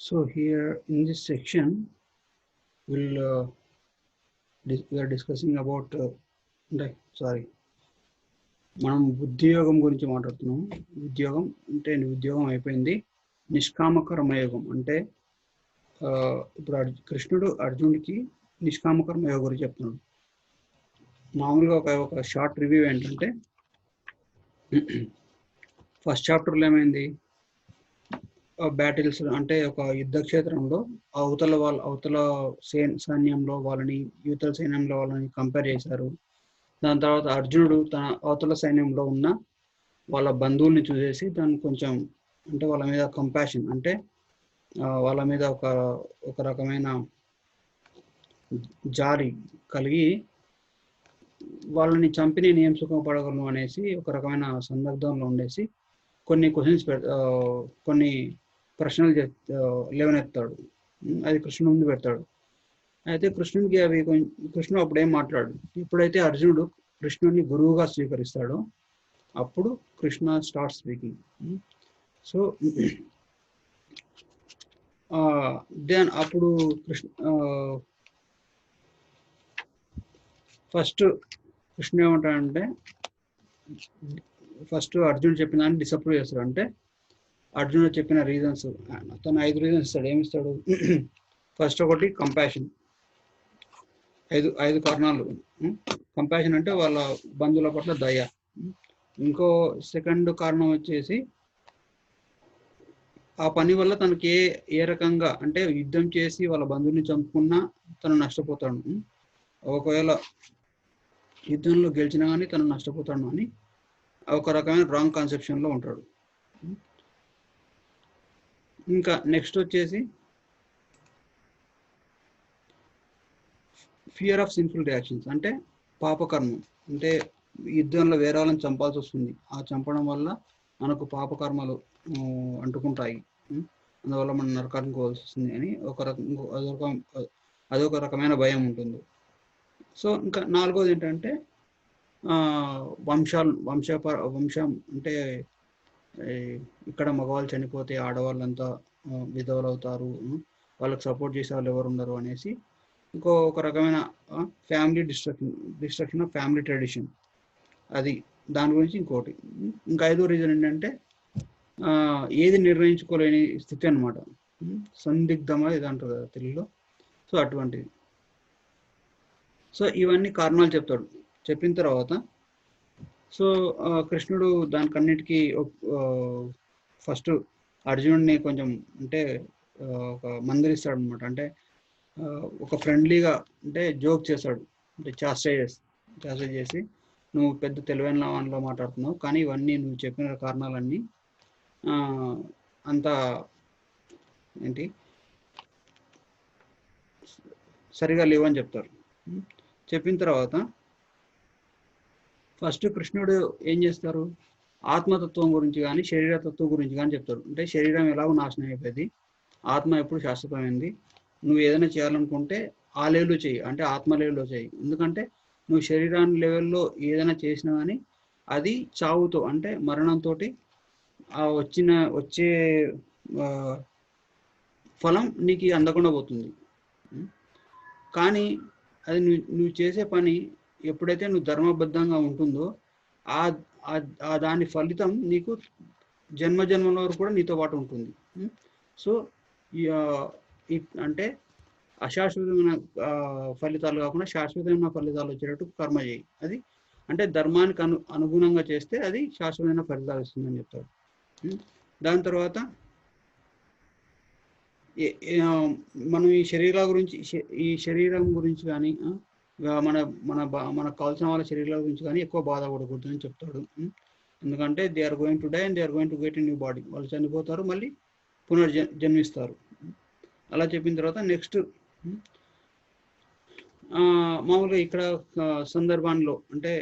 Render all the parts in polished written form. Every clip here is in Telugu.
So here in this section, we are discussing about మనం ఉద్యోగం గురించి మాట్లాడుతున్నాం. ఉద్యోగం అంటే ఉద్యోగం అయిపోయింది. నిష్కామ కర్మయోగం అంటే ఇప్పుడు కృష్ణుడు అర్జునుడికి నిష్కామ కర్మయోగం గురించి చెప్తున్నాడు. మామూలుగా ఒక షార్ట్ రివ్యూ ఏంటంటే, ఫస్ట్ చాప్టర్లో ఏమైంది, బ్యాటిల్స్ అంటే ఒక యుద్ధ క్షేత్రంలో అవతల సైన్యంలో వాళ్ళని యువతల సైన్యంలో వాళ్ళని కంపేర్ చేశారు. దాని తర్వాత అర్జునుడు తన అవతల సైన్యంలో ఉన్న వాళ్ళ బంధువుల్ని చూసేసి దాన్ని కొంచెం అంటే వాళ్ళ మీద కంపాషన్ అంటే వాళ్ళ మీద ఒక రకమైన జాలి కలిగి వాళ్ళని చంపి నేను ఏం సుఖపడగలను అనేసి ఒక రకమైన సందర్భంలో ఉండేసి కొన్ని ప్రశ్నలు లేవనెత్తాడు. అది కృష్ణుడు ముందు పెడతాడు. అయితే కృష్ణుడికి కృష్ణుడు అప్పుడు ఏం మాట్లాడు. ఎప్పుడైతే అర్జునుడు కృష్ణుడిని గురువుగా స్వీకరిస్తాడో అప్పుడు Krishna start speaking. So then అప్పుడు ఫస్ట్ కృష్ణ ఏమంటాడంటే, ఫస్ట్ అర్జునుడు చెప్పిన దాన్ని డిసప్రూవ్ చేస్తాడు. అంటే అర్జునుడు చెప్పిన రీజన్స్ తను 5 రీజన్స్ ఇస్తాడు. ఏమి ఇస్తాడు? ఫస్ట్ ఒకటి కంపాషన్, 5 కారణాలు. కంపాషన్ అంటే వాళ్ళ బంధువుల పట్ల దయ. ఇంకో సెకండ్ కారణం వచ్చేసి ఆ పని వల్ల తనకి ఏ రకంగా అంటే యుద్ధం చేసి వాళ్ళ బంధువుని చంపుకున్నా తను నష్టపోతాడు, ఒకవేళ యుద్ధంలో గెలిచినా కానీ తను నష్టపోతాడు అని ఒక రకమైన రాంగ్ కాన్సెప్షన్లో ఉంటాడు. ఇంకా నెక్స్ట్ వచ్చేసి ఫియర్ ఆఫ్ సిన్ఫుల్ రియాక్షన్స్ అంటే పాపకర్మం. అంటే యుద్ధంలో వేరే వాళ్ళని చంపాల్సి వస్తుంది, ఆ చంపడం వల్ల మనకు పాపకర్మలు అంటుకుంటాయి, అందువల్ల మనం నరకానికి పోవాల్సి వస్తుంది అని అదొక రకమైన భయం ఉంటుంది. సో ఇంకా 4వది ఏంటంటే వంశం అంటే ఇక్కడ మగవాళ్ళు చనిపోతే ఆడవాళ్ళంతా విధవలు అవుతారు, వాళ్ళకి సపోర్ట్ చేసే వాళ్ళు ఎవరు ఉండరు అనేసి ఒక రకమైన family destruction of family tradition. అది దాని గురించి ఇంకోటి. ఇంకా 5వ రీజన్ ఏంటంటే ఏది నిర్ణయించుకోలేని స్థితి అనమాట, సందిగ్ధమా ఇది అంటారు కదా తెలుగులో. సో అటువంటిది. సో ఇవన్నీ కారణాలు చెప్తాడు. చెప్పిన తర్వాత సో కృష్ణుడు దానికన్నిటికీ ఫస్ట్ అర్జునుడిని కొంచెం అంటే ఒక మందలిస్తాడు అనమాట. అంటే ఒక ఫ్రెండ్లీగా అంటే జోక్ చేశాడు, అంటే చాస్టైజ్ చేసి, నువ్వు పెద్ద తెలివైన వానిలో మాట్లాడుతున్నావు, కానీ ఇవన్నీ నువ్వు చెప్పిన కారణాలన్నీ అంత ఏంటి సరిగా లేవని చెప్తారు. చెప్పిన తర్వాత ఫస్ట్ కృష్ణుడు ఏం చేస్తారు, ఆత్మతత్వం గురించి కానీ శరీరతత్వం గురించి కానీ చెప్తారు. అంటే శరీరం ఎలాగో నాశనం అయిపోయింది, ఆత్మ ఎప్పుడు శాశ్వతమైంది, నువ్వు ఏదైనా చేయాలనుకుంటే ఆ లెవెల్లో చేయి, అంటే ఆత్మ లెవెల్లో చేయి. ఎందుకంటే నువ్వు శరీరాన్ని లెవెల్లో ఏదైనా చేసినా కానీ అది చావుతో అంటే మరణంతో వచ్చే ఫలం నీకు అందకుండా పోతుంది. కానీ అది నువ్వు చేసే పని ఎప్పుడైతే నువ్వు ధర్మబద్ధంగా ఉంటుందో ఆ దాని ఫలితం నీకు జన్మల వరకు కూడా నీతో పాటు ఉంటుంది. సో అంటే అశాశ్వతమైన ఫలితాలు కాకుండా శాశ్వతమైన ఫలితాలు వచ్చేటట్టు కర్మ చేయి. అది అంటే ధర్మానికి అనుగుణంగా చేస్తే అది శాశ్వతమైన ఫలితాలు ఇస్తుందని చెప్తాడు. దాని తర్వాత మనం ఈ శరీరం గురించి కానీ మనకు కావాల్సిన వాళ్ళ శరీరాల గురించి కానీ ఎక్కువ బాధపడకూడదు అని చెప్తాడు. ఎందుకంటే they are going to die and they are going to get in new body. వాళ్ళు చనిపోతారు, మళ్ళీ పునర్జన్మిస్తారు. అలా చెప్పిన తర్వాత నెక్స్ట్ మామూలుగా ఇక్కడ సందర్భంలో అంటే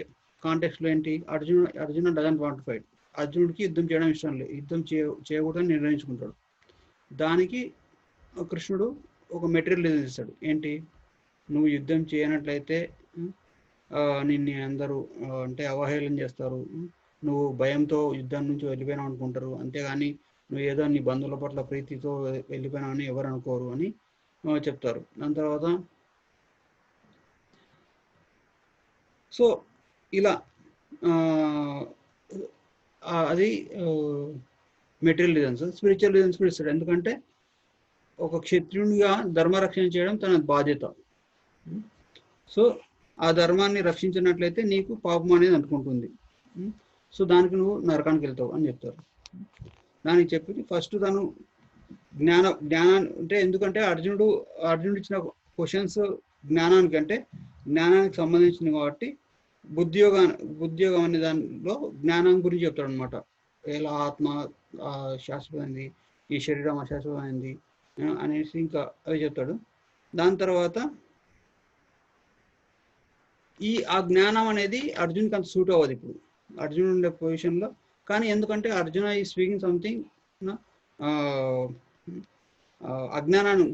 కాంటెక్స్ట్లో ఏంటి, Arjuna doesn't want to fight. అర్జునుడికి యుద్ధం చేయడం ఇష్టం లేదు, యుద్ధం చేయకూడదని నిర్ణయించుకుంటాడు. దానికి కృష్ణుడు ఒక మెటీరియల్ ఇస్తాడు. ఏంటి, నువ్వు యుద్ధం చేయనట్లయితే నిన్ను అందరూ అంటే అవహేళన చేస్తారు, నువ్వు భయంతో యుద్ధం నుంచి వెళ్ళిపోయినావు అనుకుంటారు, అంతేగాని నువ్వు ఏదో నీ బంధువుల పట్ల ప్రీతితో వెళ్ళిపోయినావని ఎవరు అనుకోరు అని చెప్తారు. దాని తర్వాత సో ఇలా అది మెటీరియల్ రీజన్స్. స్పిరిచువల్ రీజన్స్ కూడా ఇస్తాడు. ఎందుకంటే ఒక క్షత్రియునిగా ధర్మరక్షణ చేయడం తన బాధ్యత. సో ఆ ధర్మాన్ని రక్షించినట్లయితే నీకు పాపం అనేది అంటుకుంటుంది. సో దానికి నువ్వు నరకానికి వెళ్తావు అని చెప్తారు. దానికి చెప్పి ఫస్ట్ తను జ్ఞానాన్ని అంటే, ఎందుకంటే అర్జునుడు ఇచ్చిన క్వశ్చన్స్ జ్ఞానానికి సంబంధించింది కాబట్టి బుద్ధియోగం అనే దానిలో జ్ఞానం గురించి చెప్తాడు అనమాట. ఎలా ఆత్మ శాశ్వతమైంది, ఈ శరీరం అశాశ్వతమైంది అనేసి ఇంకా అవి చెప్తాడు. దాని తర్వాత ఆ జ్ఞానం అనేది అర్జున్కి అంత సూట్ అవ్వదు ఇప్పుడు అర్జునుడు ఉండే పొజిషన్లో. కానీ ఎందుకంటే అర్జున ఈ స్పీకింగ్ సంథింగ్ అజ్ఞానాన్ని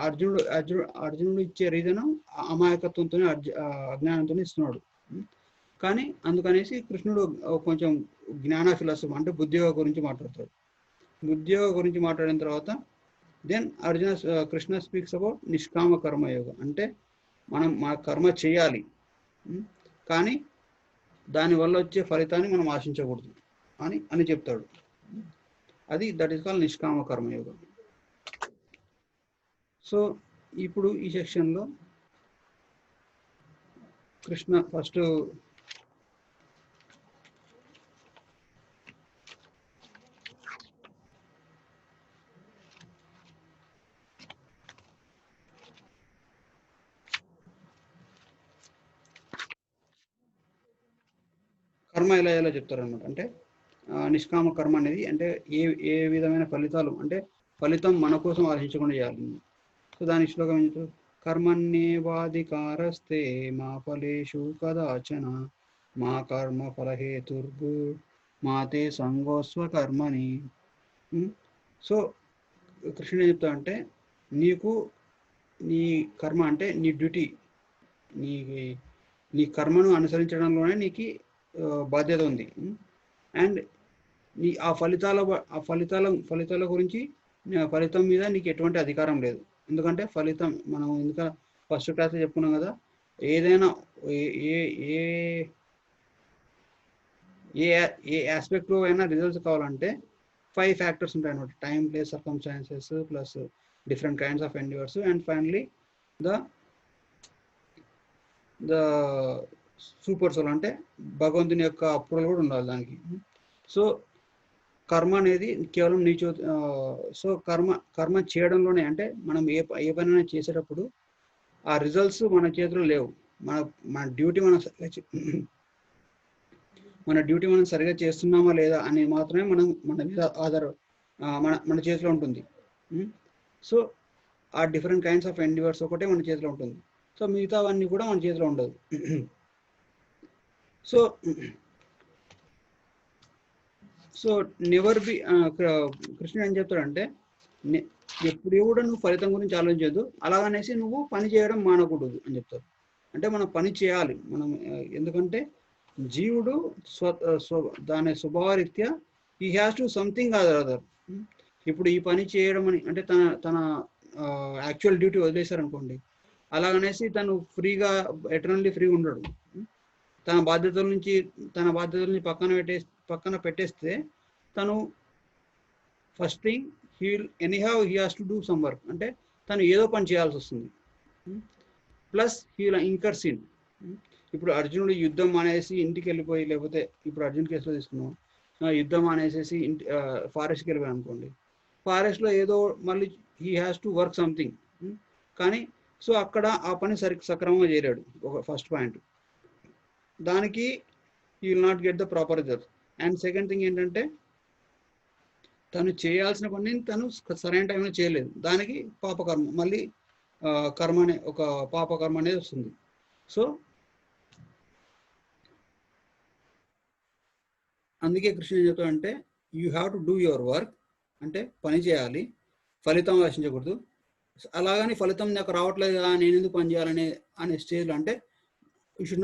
అర్జునుడు ఇచ్చే రీజన్ అమాయకత్వంతో అజ్ఞానంతో ఇస్తున్నాడు. కానీ అందుకనేసి కృష్ణుడు కొంచెం జ్ఞాన ఫిలాసఫీ అంటే బుద్ధియోగ గురించి మాట్లాడతాడు. బుద్ధియోగ గురించి మాట్లాడిన తర్వాత దెన్ కృష్ణ స్పీక్స్ అబౌట్ నిష్కామ కర్మయోగ. అంటే మనం మన కర్మ చేయాలి, కానీ దానివల్ల వచ్చే ఫలితాన్ని మనం ఆశించకూడదు అని చెప్తాడు. దట్ ఈస్ కాల్డ్ నిష్కామ కర్మయోగం. సో ఇప్పుడు ఈ సెక్షన్లో కృష్ణ ఫస్ట్ కర్మ ఎలా చెప్తారనమాట. అంటే నిష్కామ కర్మ అనేది అంటే ఏ విధమైన ఫలితాలు అంటే ఫలితం మన కోసం ఆశించకుండా చేయాలి. సో దాని శ్లోకం ఏం చెప్తారు? కర్మణ్యేవాధికారస్తే మా ఫలేషు కదాచన మా కర్మ ఫలహేతుర్భూ మాతే సంగోస్వ కర్మని. సో కృష్ణుడు ఏం చెప్తా అంటే, నీకు నీ కర్మ అంటే నీ డ్యూటీ, నీ కర్మను అనుసరించడంలోనే నీకు బాధ్యత ఉంది. అండ్ ఆ ఫలితాల గురించి ఫలితం మీద నీకు ఎటువంటి అధికారం లేదు. ఎందుకంటే ఫలితం మనం ఫస్ట్ క్లాస్ చెప్పుకున్నాం కదా, ఏదైనా ఏ ఆస్పెక్ట్లో అయినా రిజల్ట్స్ కావాలంటే 5 ఫ్యాక్టర్స్ ఉంటాయి అన్నమాట. Time, place, circumstances plus different kinds of endeavours and finally the super soul అంటే భగవంతుని యొక్క అప్రూవల్ కూడా ఉండాలి దానికి. సో కర్మ అనేది కేవలం సో కర్మ చేయడంలోనే, అంటే మనం ఏ పనైనా చేసేటప్పుడు ఆ రిజల్ట్స్ మన చేతిలో లేవు. మన డ్యూటీ మనం సరిగా చేస్తున్నామా లేదా అని మాత్రమే మన మీద మన చేతిలో ఉంటుంది. సో ఆ డిఫరెంట్ కైండ్స్ ఆఫ్ ఎండివర్స్ ఒకటే మన చేతిలో ఉంటుంది. సో మిగతావన్నీ కూడా మన చేతిలో ఉండదు. సో నెవర్ బి కృష్ణుడు ఏం చెప్తాడంటే, ఎప్పుడు కూడా నువ్వు ఫలితం గురించి ఆలోచించద్దు, అలాగనేసి నువ్వు పని చేయడం మానకూడదు అని చెప్తారు. అంటే మనం పని చేయాలి. ఎందుకంటే జీవుడు దాని స్వభావరీత్యా he has to something other. ఇప్పుడు ఈ పని చేయడం అని అంటే తన యాక్చువల్ డ్యూటీ వదిలేశారనుకోండి, అలాగనేసి తను ఫ్రీగా ఎటర్నల్లీ ఫ్రీ ఉండడు. తన బాధ్యతల నుంచి పక్కన పెట్టేస్తే తను first thing he has to do some work. అంటే తను ఏదో పని చేయాల్సి వస్తుంది. Plus he incurs in. ఇప్పుడు అర్జునుడు యుద్ధం అనేసి ఇంటికి వెళ్ళిపోయి, లేకపోతే ఇప్పుడు అర్జున్ కేసులో తీసుకున్నాం, యుద్ధం అనేసి ఫారెస్ట్కి వెళ్ళిపోయి అనుకోండి, ఫారెస్ట్లో ఏదో మళ్ళీ he has to work something. కానీ సో అక్కడ ఆ పని సక్రమంగా చేయలేడు. ఒక ఫస్ట్ పాయింట్. దానికి you will not get the proper result. And second thing ఏంటంటే, తను చేయాల్సిన పని తను సరైన టైంలో చేయలేదు. దానికి పాపకర్మ, మళ్ళీ పాపకర్మ అనేది వస్తుంది. సో అందుకే కృష్ణ ఏం చెప్తాడంటే, you have to do your work. అంటే పని చేయాలి, ఫలితం ఆశించకూడదు. అలాగని ఫలితం నాకు రావట్లేదు కదా, నేను ఎందుకు పని చేయాలనే స్టేజ్లో అంటే you should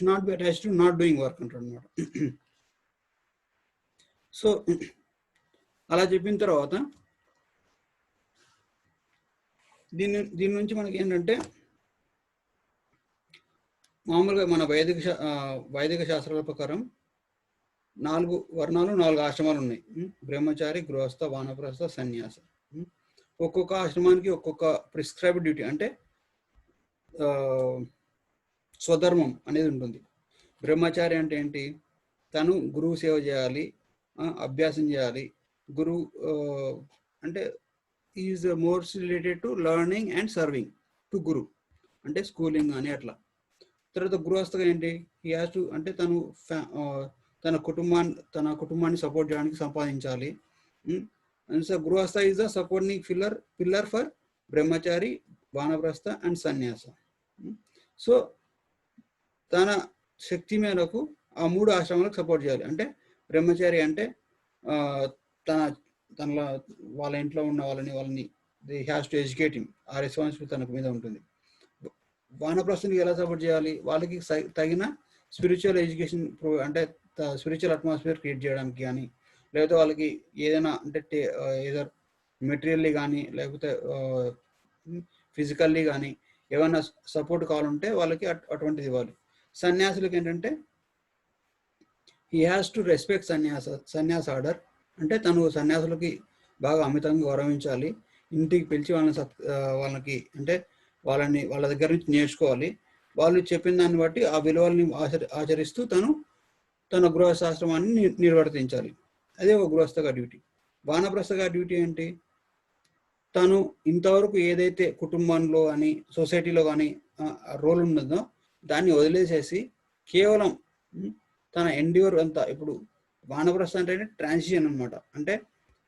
not be attached to not doing work అంటారు అన్నమాట. సో అలా చెప్పిన తర్వాత దీని నుంచి మనకి ఏంటంటే మామూలుగా మన వైదిక శాస్త్రాల ప్రకారం 4 వర్ణాలు 4 ఆశ్రమాలు ఉన్నాయి. బ్రహ్మచారి, గృహస్థ, వానప్రస్థ, సన్యాస. ఒక్కొక్క ఆశ్రమానికి ఒక్కొక్క ప్రిస్క్రైబ్డ్ డ్యూటీ అంటే స్వధర్మం అనేది ఉంటుంది. బ్రహ్మచారి అంటే ఏంటి? తను గురువు సేవ చేయాలి, అభ్యాసం చేయాలి. గురువు అంటే is more related to learning and serving to guru, అంటే స్కూలింగ్ అని అట్లా. తర్వాత గృహస్థగా ఏంటి? ఈ హ్యాస్ టు అంటే తన కుటుంబాన్ని సపోర్ట్ చేయడానికి సంపాదించాలి. అండ్ సో గృహస్థ is the supporting pillar for Brahmachari, వానప్రస్థ and సన్యాస. సో తన శక్తి మేరకు ఆ 3 ఆశ్రమాలకు సపోర్ట్ చేయాలి. అంటే బ్రహ్మచారి అంటే తన వాళ్ళ ఇంట్లో ఉన్న వాళ్ళని they has to educate him, ఆ రెస్పాన్సిబిలిటీ తనకు మీద ఉంటుంది. వానప్రస్థునికి ఎలా సపోర్ట్ చేయాలి? వాళ్ళకి తగిన స్పిరిచువల్ ఎడ్యుకేషన్ అంటే స్పిరిచువల్ అట్మాస్ఫియర్ క్రియేట్ చేయడానికి కానీ, లేకపోతే వాళ్ళకి ఏదైనా అంటే ఏదర్ మెటీరియల్లీ కానీ లేకపోతే ఫిజికల్లీ కానీ ఏమైనా సపోర్ట్ కావాలంటే వాళ్ళకి అటువంటిది ఇవ్వాలి. సన్యాసులకి ఏంటంటే హీ హ్యాస్ టు రెస్పెక్ట్ సన్యాస ఆర్డర్, అంటే తను సన్యాసులకి బాగా అమితంగా గౌరవించాలి. ఇంటికి పిలిచి వాళ్ళకి అంటే వాళ్ళ దగ్గర నుంచి నేర్చుకోవాలి. వాళ్ళు చెప్పిన దాన్ని బట్టి ఆ విలువల్ని ఆచరిస్తూ తన గృహశాస్త్రమాన్ని నిర్వర్తించాలి. అదే ఒక గృహస్థగా డ్యూటీ. వానప్రస్థగా డ్యూటీ ఏంటి? తను ఇంతవరకు ఏదైతే కుటుంబంలో కానీ సొసైటీలో కానీ రోల్ ఉన్నదో దాన్ని వదిలేసేసి కేవలం తన ఎండ్యూర్ అంతా, ఇప్పుడు వానప్రస్థ అంటే ట్రాన్సిషన్ అనమాట. అంటే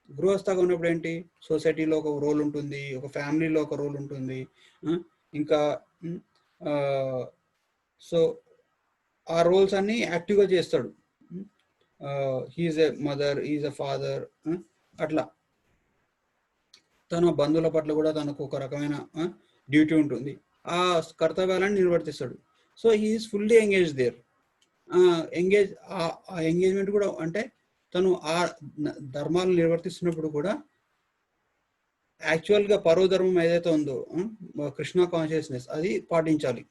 గృహస్థగా ఉన్నప్పుడు ఏంటి? సొసైటీలో ఒక రోల్ ఉంటుంది, ఒక ఫ్యామిలీలో ఒక రోల్ ఉంటుంది, ఇంకా సో ఆ రోల్స్ అన్ని యాక్టివ్గా చేస్తాడు. He is a mother, he is a father, అట్లా తన బంధువుల పట్ల కూడా తనకు ఒక రకమైన డ్యూటీ ఉంటుంది. ఆ కర్తవ్యాలను నిర్వర్తిస్తాడు. So he is fully engage there. ఆ ఎంగేజ్మెంట్ కూడా అంటే తను ఆ ధర్మాలను నిర్వర్తిస్తున్నప్పుడు కూడా యాక్చువల్గా పరోధర్మం ఏదైతే ఉందో కృష్ణ కాన్షియస్నెస్ అది పాటించాలి.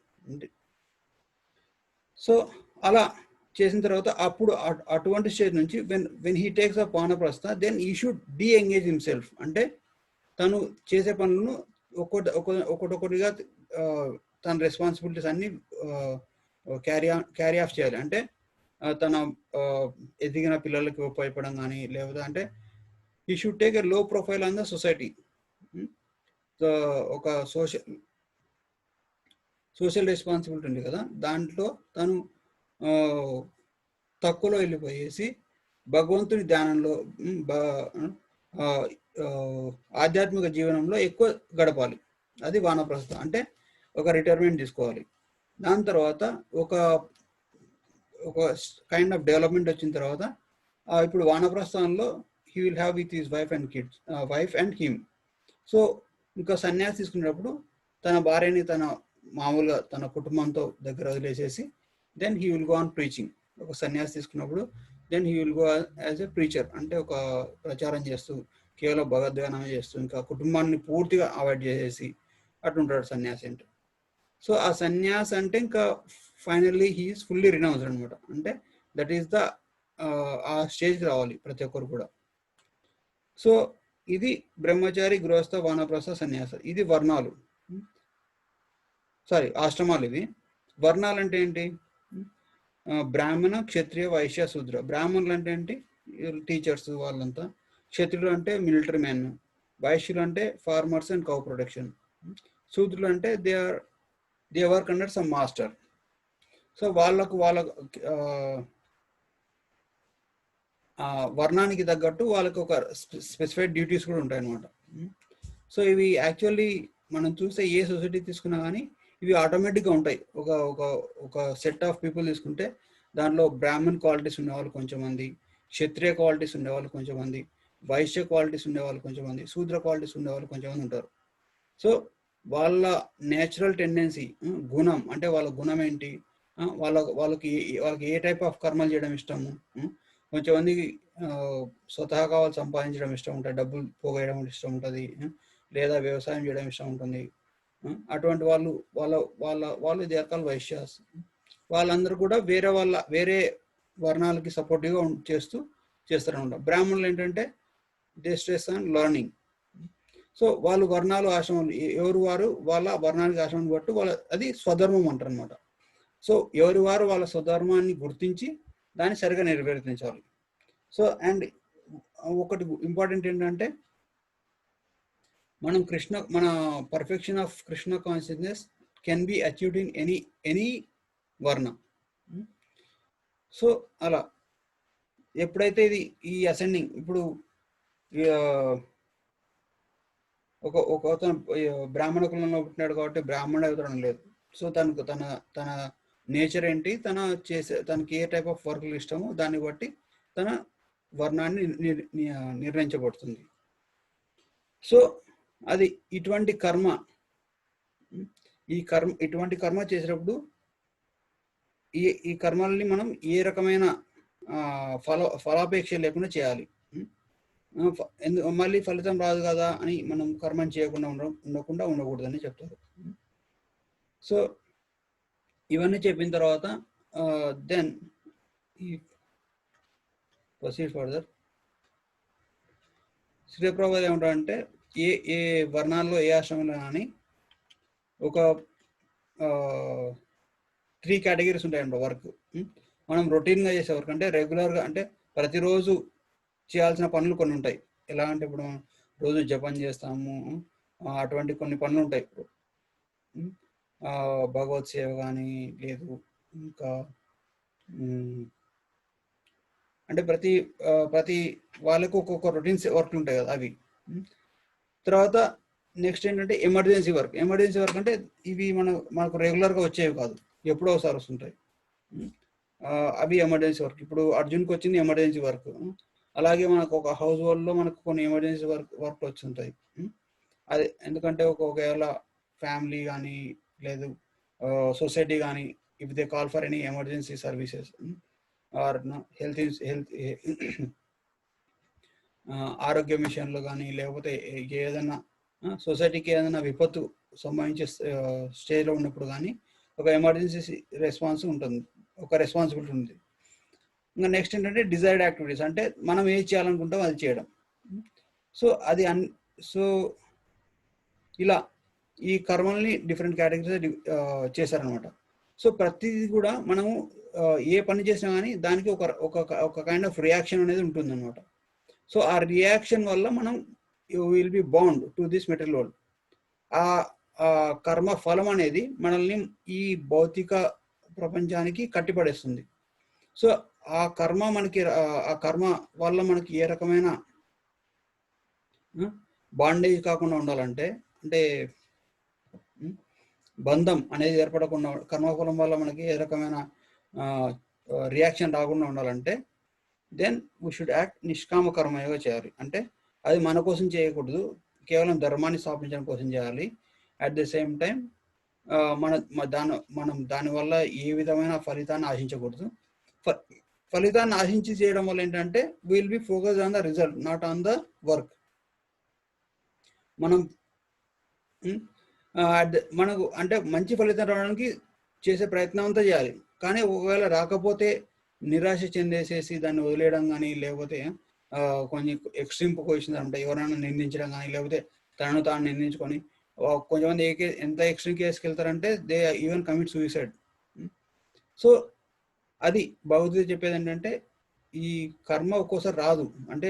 సో అలా చేసిన తర్వాత అప్పుడు అటువంటి స్టేజ్ నుంచి when he takes up vanaprastha then he should engage himself. అంటే తను చేసే పనులను ఒక్కొక్కటిగా తన రెస్పాన్సిబిలిటీస్ అన్ని క్యారీ ఆఫ్ చేయాలి. అంటే తన ఎదిగిన పిల్లలకి ఉపయోగపడడం కానీ, లేకపోతే అంటే హీ షుడ్ టేక్ ఎ లో ప్రొఫైల్ ఆన్ ద సొసైటీ. ఒక సోషల్ రెస్పాన్సిబిలిటీ ఉంది కదా, దాంట్లో తను తక్కువలో వెళ్ళిపోయేసి భగవంతుని ధ్యానంలో ఆధ్యాత్మిక జీవనంలో ఎక్కువ గడపాలి. అది వానప్రస్థ. అంటే ఒక రిటైర్మెంట్ తీసుకోవాలి. దాని తర్వాత ఒక కైండ్ ఆఫ్ డెవలప్మెంట్ వచ్చిన తర్వాత ఇప్పుడు వానప్రస్థానంలో he will have with his wife and him. So ఇంకా సన్యాసి తీసుకునేటప్పుడు తన భార్యని మామూలుగా తన కుటుంబంతో దగ్గర వదిలేసేసి then he will go on preaching. ఒక సన్యాసి తీసుకున్నప్పుడు then he will go as a preacher, అంటే ఒక ప్రచారం చేస్తూ కేవలం భగవద్ధ్యానం చేస్తూ ఇంకా కుటుంబాన్ని పూర్తిగా అవాయిడ్ చేసేసి అటుంటాడు సన్యాసి అంటే. సో ఆ సన్యాసి అంటే ఇంకా ఫైనల్లీ హీఈస్ ఫుల్లీ రినౌన్స్డ్ అనమాట. అంటే దట్ ఈస్ ఆ స్టేజ్కి రావాలి ప్రతి ఒక్కరు కూడా. సో ఇది బ్రహ్మచారి, గృహస్థ, వానప్రస్థ, సన్యాస. ఇది వర్ణాలు, ఆశ్రమాలు. ఇవి వర్ణాలు అంటే ఏంటి? బ్రాహ్మణ, క్షత్రియ, వైశ్య, శూద్ర. బ్రాహ్మణులు అంటే ఏంటి? టీచర్స్ వాళ్ళంతా. క్షత్రియులు అంటే మిలిటరీ మ్యాన్. వైశ్యులు అంటే ఫార్మర్స్ అండ్ కౌ ప్రొడక్షన్. శూద్రులు అంటే they work under some master. So వాళ్ళ వర్ణానికి తగ్గట్టు వాళ్ళకి ఒక స్పెసిఫైడ్ డ్యూటీస్ కూడా ఉంటాయి అన్నమాట. సో ఇవి యాక్చువల్లీ మనం చూస్తే ఏ సొసైటీ తీసుకున్నా కానీ ఇవి ఆటోమేటిక్గా ఉంటాయి. ఒక సెట్ ఆఫ్ పీపుల్ తీసుకుంటే దాంట్లో బ్రాహ్మణ్ క్వాలిటీస్ ఉండేవాళ్ళు కొంచెమంది, క్షత్రియ క్వాలిటీస్ ఉండేవాళ్ళు కొంచెమంది, వైశ్య క్వాలిటీస్ ఉండేవాళ్ళు కొంచెమంది, శూద్ర క్వాలిటీస్ ఉండేవాళ్ళు కొంచెమంది ఉంటారు. సో వాళ్ళ నేచురల్ టెండెన్సీ, గుణం అంటే వాళ్ళ గుణం ఏంటి, వాళ్ళకి ఏ టైప్ ఆఫ్ కర్మలు చేయడం ఇష్టము, కొంచెంమందికి స్వతహాగా వాళ్ళు సంపాదించడం ఇష్టం ఉంటుంది, డబ్బులు పోగేయడం ఇష్టం ఉంటుంది, లేదా వ్యవసాయం చేయడం ఇష్టం ఉంటుంది. అటువంటి వాళ్ళు వాళ్ళు దే ఆర్ కాల్డ్ వైశ్యాస్. వాళ్ళందరూ కూడా వేరే వర్ణాలకి సపోర్టివ్గా చేస్తారనమాట. బ్రాహ్మణులు ఏంటంటే they stress on learning. So వాళ్ళు వర్ణాలు ఆశ్రమాలు ఎవరు వారు వాళ్ళ వర్ణానికి ఆశ్రమం బట్టి అది స్వధర్మం అంటారు అనమాట. సో ఎవరి వారు వాళ్ళ స్వధర్మాన్ని గుర్తించి దాన్ని సరిగా నిర్వర్తించాలి. సో అండ్ ఒకటి ఇంపార్టెంట్ ఏంటంటే మన perfection of Krishna consciousness can be achieved in any వర్ణ. సో అలా ఎప్పుడైతే ఈ అసెండింగ్ ఇప్పుడు ఒక అతను బ్రాహ్మణ కులంలో పుట్టినాడు కాబట్టి బ్రాహ్మణ అవుతాడం లేదు. సో తన నేచర్ ఏంటి, తనకి ఏ టైప్ ఆఫ్ వర్క్లు ఇష్టమో దాన్ని బట్టి తన వర్ణాన్ని నిర్ణయించబడుతుంది. సో అది ఇటువంటి కర్మ చేసేటప్పుడు ఈ కర్మల్ని మనం ఏ రకమైన ఫలాపేక్ష లేకుండా చేయాలి. మళ్ళీ ఫలితం రాదు కదా అని మనం కర్మని చేయకుండా ఉండకూడదని చెప్తారు. సో ఇవన్నీ చెప్పిన తర్వాత then proceed further. Shri Prabhupada ఏమంటారంటే ఏ వర్ణాల్లో ఏ ఆశ్రమంలో కానీ ఒక 3 కేటగిరీస్ ఉంటాయండి వర్క్. మనం రొటీన్గా చేసే వర్క్ అంటే రెగ్యులర్గా అంటే ప్రతిరోజు చేయాల్సిన పనులు కొన్ని ఉంటాయి. ఎలా అంటే ఇప్పుడు రోజు జపం చేస్తాము, అటువంటి కొన్ని పనులు ఉంటాయి. భగవత్ సేవ కానీ లేదు, ఇంకా అంటే ప్రతి వాళ్ళకు ఒక్కొక్క రొటీన్స్ వర్క్లు ఉంటాయి కదా అవి. తర్వాత నెక్స్ట్ ఏంటంటే ఎమర్జెన్సీ వర్క్ అంటే ఇవి మనకు రెగ్యులర్గా వచ్చేవి కాదు, ఎప్పుడో ఒకసారి వస్తుంటాయి. అవి ఎమర్జెన్సీ వర్క్. ఇప్పుడు అర్జున్కి వచ్చింది ఎమర్జెన్సీ వర్క్. అలాగే మనకు ఒక హౌస్ హోల్డ్లో మనకు కొన్ని ఎమర్జెన్సీ వర్క్ వచ్చి ఉంటాయి. అది ఎందుకంటే ఒకవేళ ఫ్యామిలీ కానీ లేదు సొసైటీ కానీ if they call for any emergency services or health ఆరోగ్య మిషన్లు కానీ లేకపోతే ఏదైనా సొసైటీకి ఏదైనా విపత్తు సంభవించే స్టేజ్లో ఉన్నప్పుడు కానీ ఒక ఎమర్జెన్సీ రెస్పాన్స్ ఉంటుంది, ఒక రెస్పాన్సిబిలిటీ ఉంది. ఇంకా నెక్స్ట్ ఏంటంటే డిజైర్డ్ యాక్టివిటీస్ అంటే మనం ఏం చేయాలనుకుంటాం అది చేయడం. సో ఇలా ఈ కర్మల్ని డిఫరెంట్ కేటగిరీస్ చేశారనమాట. సో ప్రతిదీ కూడా మనము ఏ పని చేసినా కానీ దానికి ఒక కైండ్ ఆఫ్ రియాక్షన్ అనేది ఉంటుంది అనమాట. సో ఆ రియాక్షన్ వల్ల మనం will be bound to this material world. ఆ కర్మ ఫలం అనేది మనల్ని ఈ భౌతిక ప్రపంచానికి కట్టిపడేస్తుంది. సో ఆ కర్మ వల్ల మనకి ఏ రకమైన బాండేజ్ కాకుండా ఉండాలంటే, అంటే బంధం అనేది ఏర్పడకుండా, కర్మఫలం వల్ల మనకి ఏ రకమైన రియాక్షన్ రాకుండా ఉండాలంటే దెన్ వీ షుడ్ యాక్ట్ నిష్కామ కర్మయోగా చేయాలి. అంటే అది మన కోసం చేయకూడదు, కేవలం ధర్మాన్ని స్థాపించడం కోసం చేయాలి. అట్ ది సేమ్ టైం మనం దానివల్ల ఏ విధమైన ఫలితాన్ని ఆశించకూడదు. ఫలితాన్ని ఆశించి చేయడం వల్ల ఏంటంటే will be focus on the result, not on the work. మనకు అంటే మంచి ఫలితం రావడానికి చేసే ప్రయత్నం అంతా చేయాలి. కానీ ఒకవేళ రాకపోతే నిరాశ చెందేసేసి దాన్ని వదిలేయడం కానీ, లేకపోతే కొన్ని ఎక్స్ట్రీమ్ పొజిషన్ అంటే ఎవరైనా నిందించడం కానీ, లేకపోతే తనను తాను నిందించుకొని కొంతమంది ఎంత ఎక్స్ట్రీమ్ కేసుకి వెళ్తారంటే they even commit suicide. So అది భగవద్గీత చెప్పేది ఏంటంటే ఈ కర్మ ఒక్కోసారి రాదు, అంటే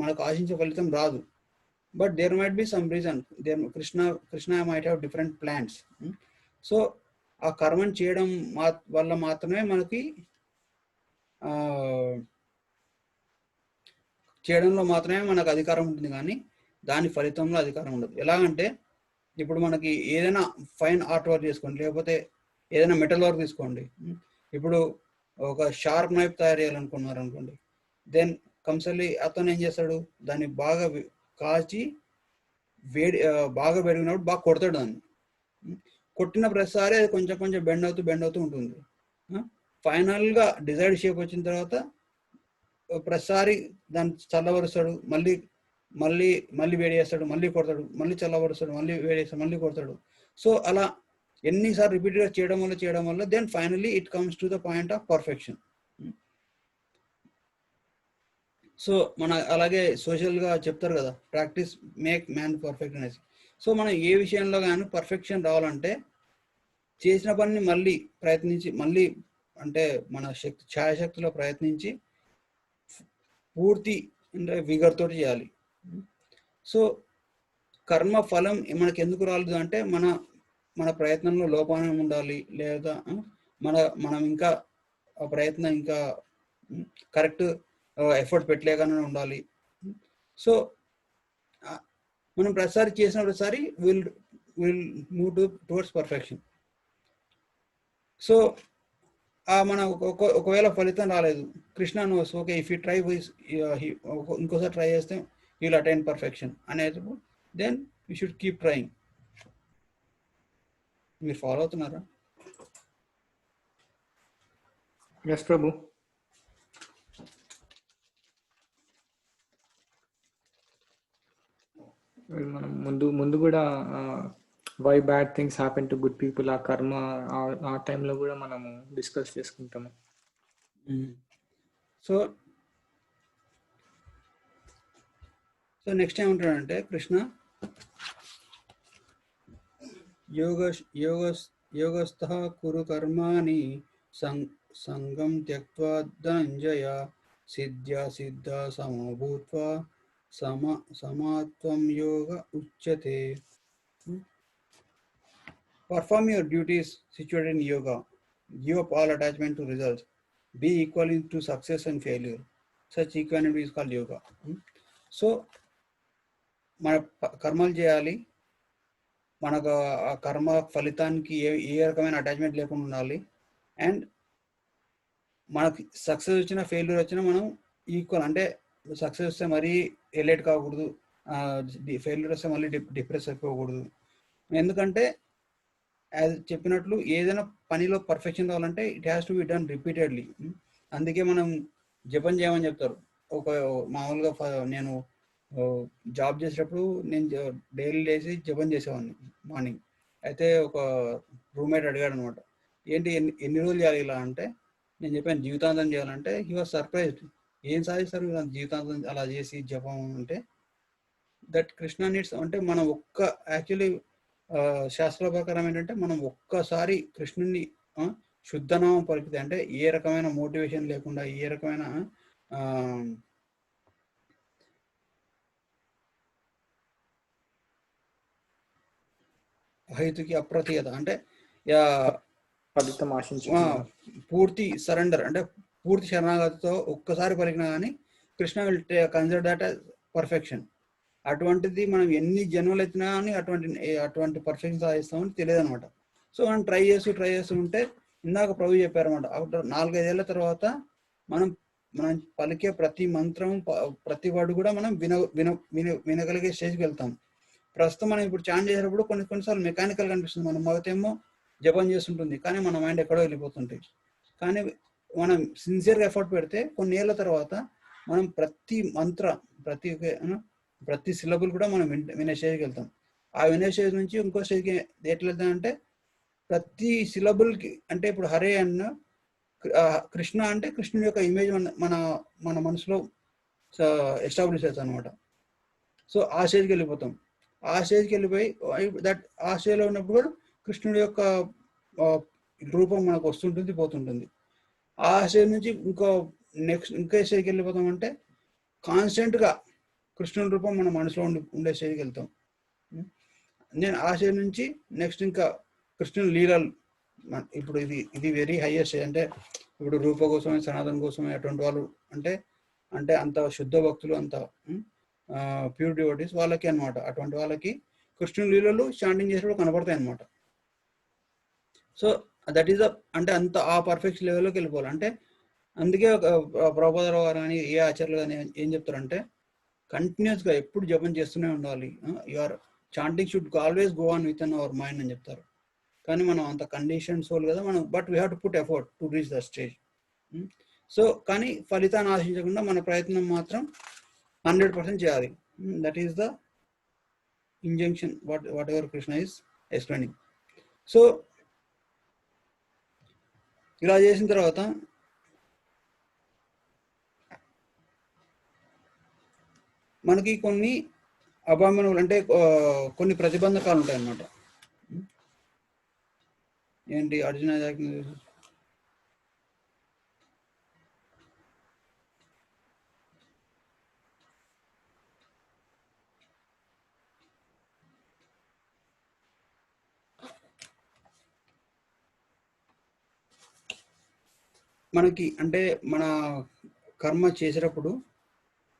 మనకు ఆశించే ఫలితం రాదు. But there might be some reason, Krishna might have different plans. So ఆ కర్మని చేయడం వల్ల మాత్రమే మనకి చేయడంలో మాత్రమే మనకు అధికారం ఉంటుంది, కానీ దాని ఫలితంలో అధికారం ఉండదు. ఎలాగంటే ఇప్పుడు మనకి ఏదైనా ఫైన్ ఆర్ట్ వర్క్ చేసుకోండి, లేకపోతే ఏదైనా మెటల్ వర్క్ తీసుకోండి. ఇప్పుడు ఒక షార్ప్ నైఫ్ తయారు చేయాలనుకున్నారు అనుకోండి, దెన్ కంపల్సరీ అతను ఏం చేస్తాడు, దాన్ని బాగా కాచి బాగా పెరిగినప్పుడు బాగా కొడతాడు. దాన్ని కొట్టిన ప్రతిసారి అది కొంచెం కొంచెం బెండ్ అవుతూ ఉంటుంది. ఫైనల్గా డిజైర్డ్ షేప్ వచ్చిన తర్వాత ప్రతిసారి దాన్ని చల్లబరుస్తాడు, మళ్ళీ మళ్ళీ మళ్ళీ వేడి చేస్తాడు, మళ్ళీ కొడతాడు, మళ్ళీ చల్లబరుస్తాడు, మళ్ళీ వేడి చేస్తాడు, మళ్ళీ కొడతాడు. సో అలా ఎన్నిసార్లు రిపీట్గా చేయడం వల్ల then finally it comes to the point of perfection. So మన అలాగే సోషల్గా చెప్తారు కదా, ప్రాక్టీస్ మేక్ మ్యాన్ పర్ఫెక్ట్ అనేసి. సో మనం ఏ విషయంలో కానీ పర్ఫెక్షన్ రావాలంటే చేసిన పనిని మళ్ళీ ప్రయత్నించి, మళ్ళీ అంటే మన ఛాయశక్తిలో ప్రయత్నించి పూర్తి అంటే విగర్ తోటి చేయాలి. సో కర్మ ఫలం మనకి ఎందుకు రాలేదు అంటే మన ప్రయత్నంలో లోపం ఉండాలి, లేదా మనం ఇంకా ఆ ప్రయత్నం ఇంకా కరెక్ట్ ఎఫర్ట్ పెట్టలేగానే ఉండాలి. సో మనం ప్రతిసారి చేసిన ప్రతిసారి will move towards perfection. So మన ఒకవేళ ఫలితం రాలేదు, Krishna knows okay if you try ఇంకోసారి ట్రై చేస్తే విల్ అటైన్ పర్ఫెక్షన్ అనేది, then you should keep trying. మీరు ఫాలో అవుతున్నారా? ఎస్ ప్రభు. మనం ముందు కూడా why bad things happen to good people, ఆ కర్మ ఆ టైంలో కూడా మనము డిస్కస్ చేసుకుంటాము. సో నెక్స్ట్ ఏమంటాడంటే కృష్ణ, యోగస్థః కురు కర్మాణి సంగం త్యక్త్వా ధనంజయ సిద్ధ సమో భూత్వా సమాత్వం యోగ ఉచ్యతే. Perform your duties situated in yoga. Give up all attachment to results. Be equal to success and failure. Such equanimity is called yoga. So, మన కర్మలు చేయాలి, మనకు ఆ కర్మ ఫలితానికి ఏ రకమైన అటాచ్మెంట్ లేకుండా ఉండాలి. అండ్ మనకి సక్సెస్ వచ్చినా ఫెయిల్యూర్ వచ్చినా మనం ఈక్వల్, అంటే సక్సెస్ వస్తే మరీ ఎలైట్ కాకూడదు, ఫెయిల్యూర్ వస్తే మళ్ళీ డిప్రెస్ అయిపోకూడదు. ఎందుకంటే యాజ్ చెప్పినట్లు ఏదైనా పనిలో పర్ఫెక్షన్ రావాలంటే it has to be done repeatedly. అందుకే మనం జపం చేయమని చెప్తారు. ఒక మామూలుగా నేను జాబ్ చేసేటప్పుడు నేను డైలీ లేచి జపం చేసేవాడిని మార్నింగ్. అయితే ఒక రూమ్మేట్ అడిగాడు అనమాట, ఏంటి ఎన్ని రోజులు చేయాలి ఇలా అంటే, నేను చెప్పాను జీవితాంతం చేయాలంటే. హీ వాజ్ సర్ప్రైజ్డ్, ఏం సాధిస్తారు జీవితాంతం అలా చేసి జపం అంటే. దట్ కృష్ణ నీడ్స్ అంటే మనం యాక్చువల్లీ శాస్త్ర ప్రకారం ఏంటంటే మనం ఒక్కసారి కృష్ణుని శుద్ధనామం పలికితే, అంటే ఏ రకమైన మోటివేషన్ లేకుండా, ఏ రకమైన హైతుకి అప్రతియత అంటే పూర్తి సరెండర్ అంటే పూర్తి శరణాగతితో ఒక్కసారి పలికినా కానీ Krishna will consider that as perfection. అటువంటిది మనం ఎన్ని జన్మలు ఎత్తినా కానీ అటువంటి పర్ఫెక్షన్ సాధిస్తామని తెలియదు అనమాట. సో మనం ట్రై చేస్తూ ఉంటే, ఇందాక ప్రభు చెప్పారన్నమాట, ఆఫ్టర్ 4-5 ఏళ్ల తర్వాత మనం పలికే ప్రతి మంత్రం, ప్రతి వర్డ్ కూడా మనం వినగలిగే స్టేజ్కి వెళ్తాం. ప్రస్తుతం మనం ఇప్పుడు చాంట్ చేసేటప్పుడు కొన్నిసార్లు మెకానికల్ అనిపిస్తుంది. మన మగతేమో జపం చేస్తుంటుంది, కానీ మన మైండ్ ఎక్కడో వెళ్ళిపోతుంటాయి. కానీ మనం సిన్సియర్గా ఎఫర్ట్ పెడితే కొన్ని ఏళ్ళ తర్వాత మనం ప్రతి మంత్ర, ప్రతి సిలబుల్ కూడా మనం వినే స్టేజ్కి వెళ్తాం. ఆ వినే స్టేజ్ నుంచి ఇంకో స్టేజ్కి ఎట్లా వెళ్తామంటే, ప్రతి సిలబుల్కి అంటే ఇప్పుడు హరే అన్న కృష్ణ అంటే కృష్ణుని యొక్క ఇమేజ్ మన మనసులో ఎస్టాబ్లిష్ అవుతుంది అనమాట. సో ఆ స్టేజ్కి వెళ్ళిపోతాం. ఆ స్టేజ్కి వెళ్ళిపోయి ఆ స్టేజ్లో ఉన్నప్పుడు కూడా కృష్ణుడి యొక్క రూపం మనకు వస్తుంటుంది, పోతుంటుంది. ఆ స్టేజ్ నుంచి ఇంకో స్టేజ్కి వెళ్ళిపోతామంటే కాన్స్టెంట్గా కృష్ణుడి రూపం మన మనసులో ఉండే స్టేజ్కి వెళ్తాం. నేను ఆ స్టేజ్ నుంచి నెక్స్ట్ ఇంకా కృష్ణుని లీలలు, ఇప్పుడు ఇది వెరీ హైయెస్ట్ స్టేజ్. అంటే ఇప్పుడు రూప కోసమే, సనాతన కోసమే అటువంటి వాళ్ళు అంటే అంత శుద్ధ భక్తులు, అంత ప్యూర్ డివోటీస్ వాళ్ళకి అనమాట. అటువంటి వాళ్ళకి కృష్ణుని లీలలు చాంటింగ్ చేసేటప్పుడు కనపడతాయి అనమాట. సో దట్ ఈస్ అంటే అంత ఆ పర్ఫెక్ట్ లెవెల్లోకి వెళ్ళిపోవాలి. అంటే అందుకే ప్రభుపాదరావు గారు కానీ ఏ ఆచార్యులు కానీ ఏం చెప్తారంటే, కంటిన్యూస్గా ఎప్పుడు జపం చేస్తూనే ఉండాలి. Your chanting should always go on with in our mind అని చెప్తారు. కానీ మనం అంత కండిషన్ సోల్ కదా మనం, but we have to put effort to reach the stage. So కానీ ఫలితాన్ని ఆశించకుండా మన ప్రయత్నం మాత్రం 100% చేయాలి. That is the injunction what ever Krishna is explaining. So ఇలా చేసిన తర్వాత మనకి కొన్ని అభామనులు అంటే కొన్ని ప్రతిబంధకాలు ఉంటాయి అన్నమాట. ఏంటి అర్జున మనకి అంటే మన కర్మ చేసేటప్పుడు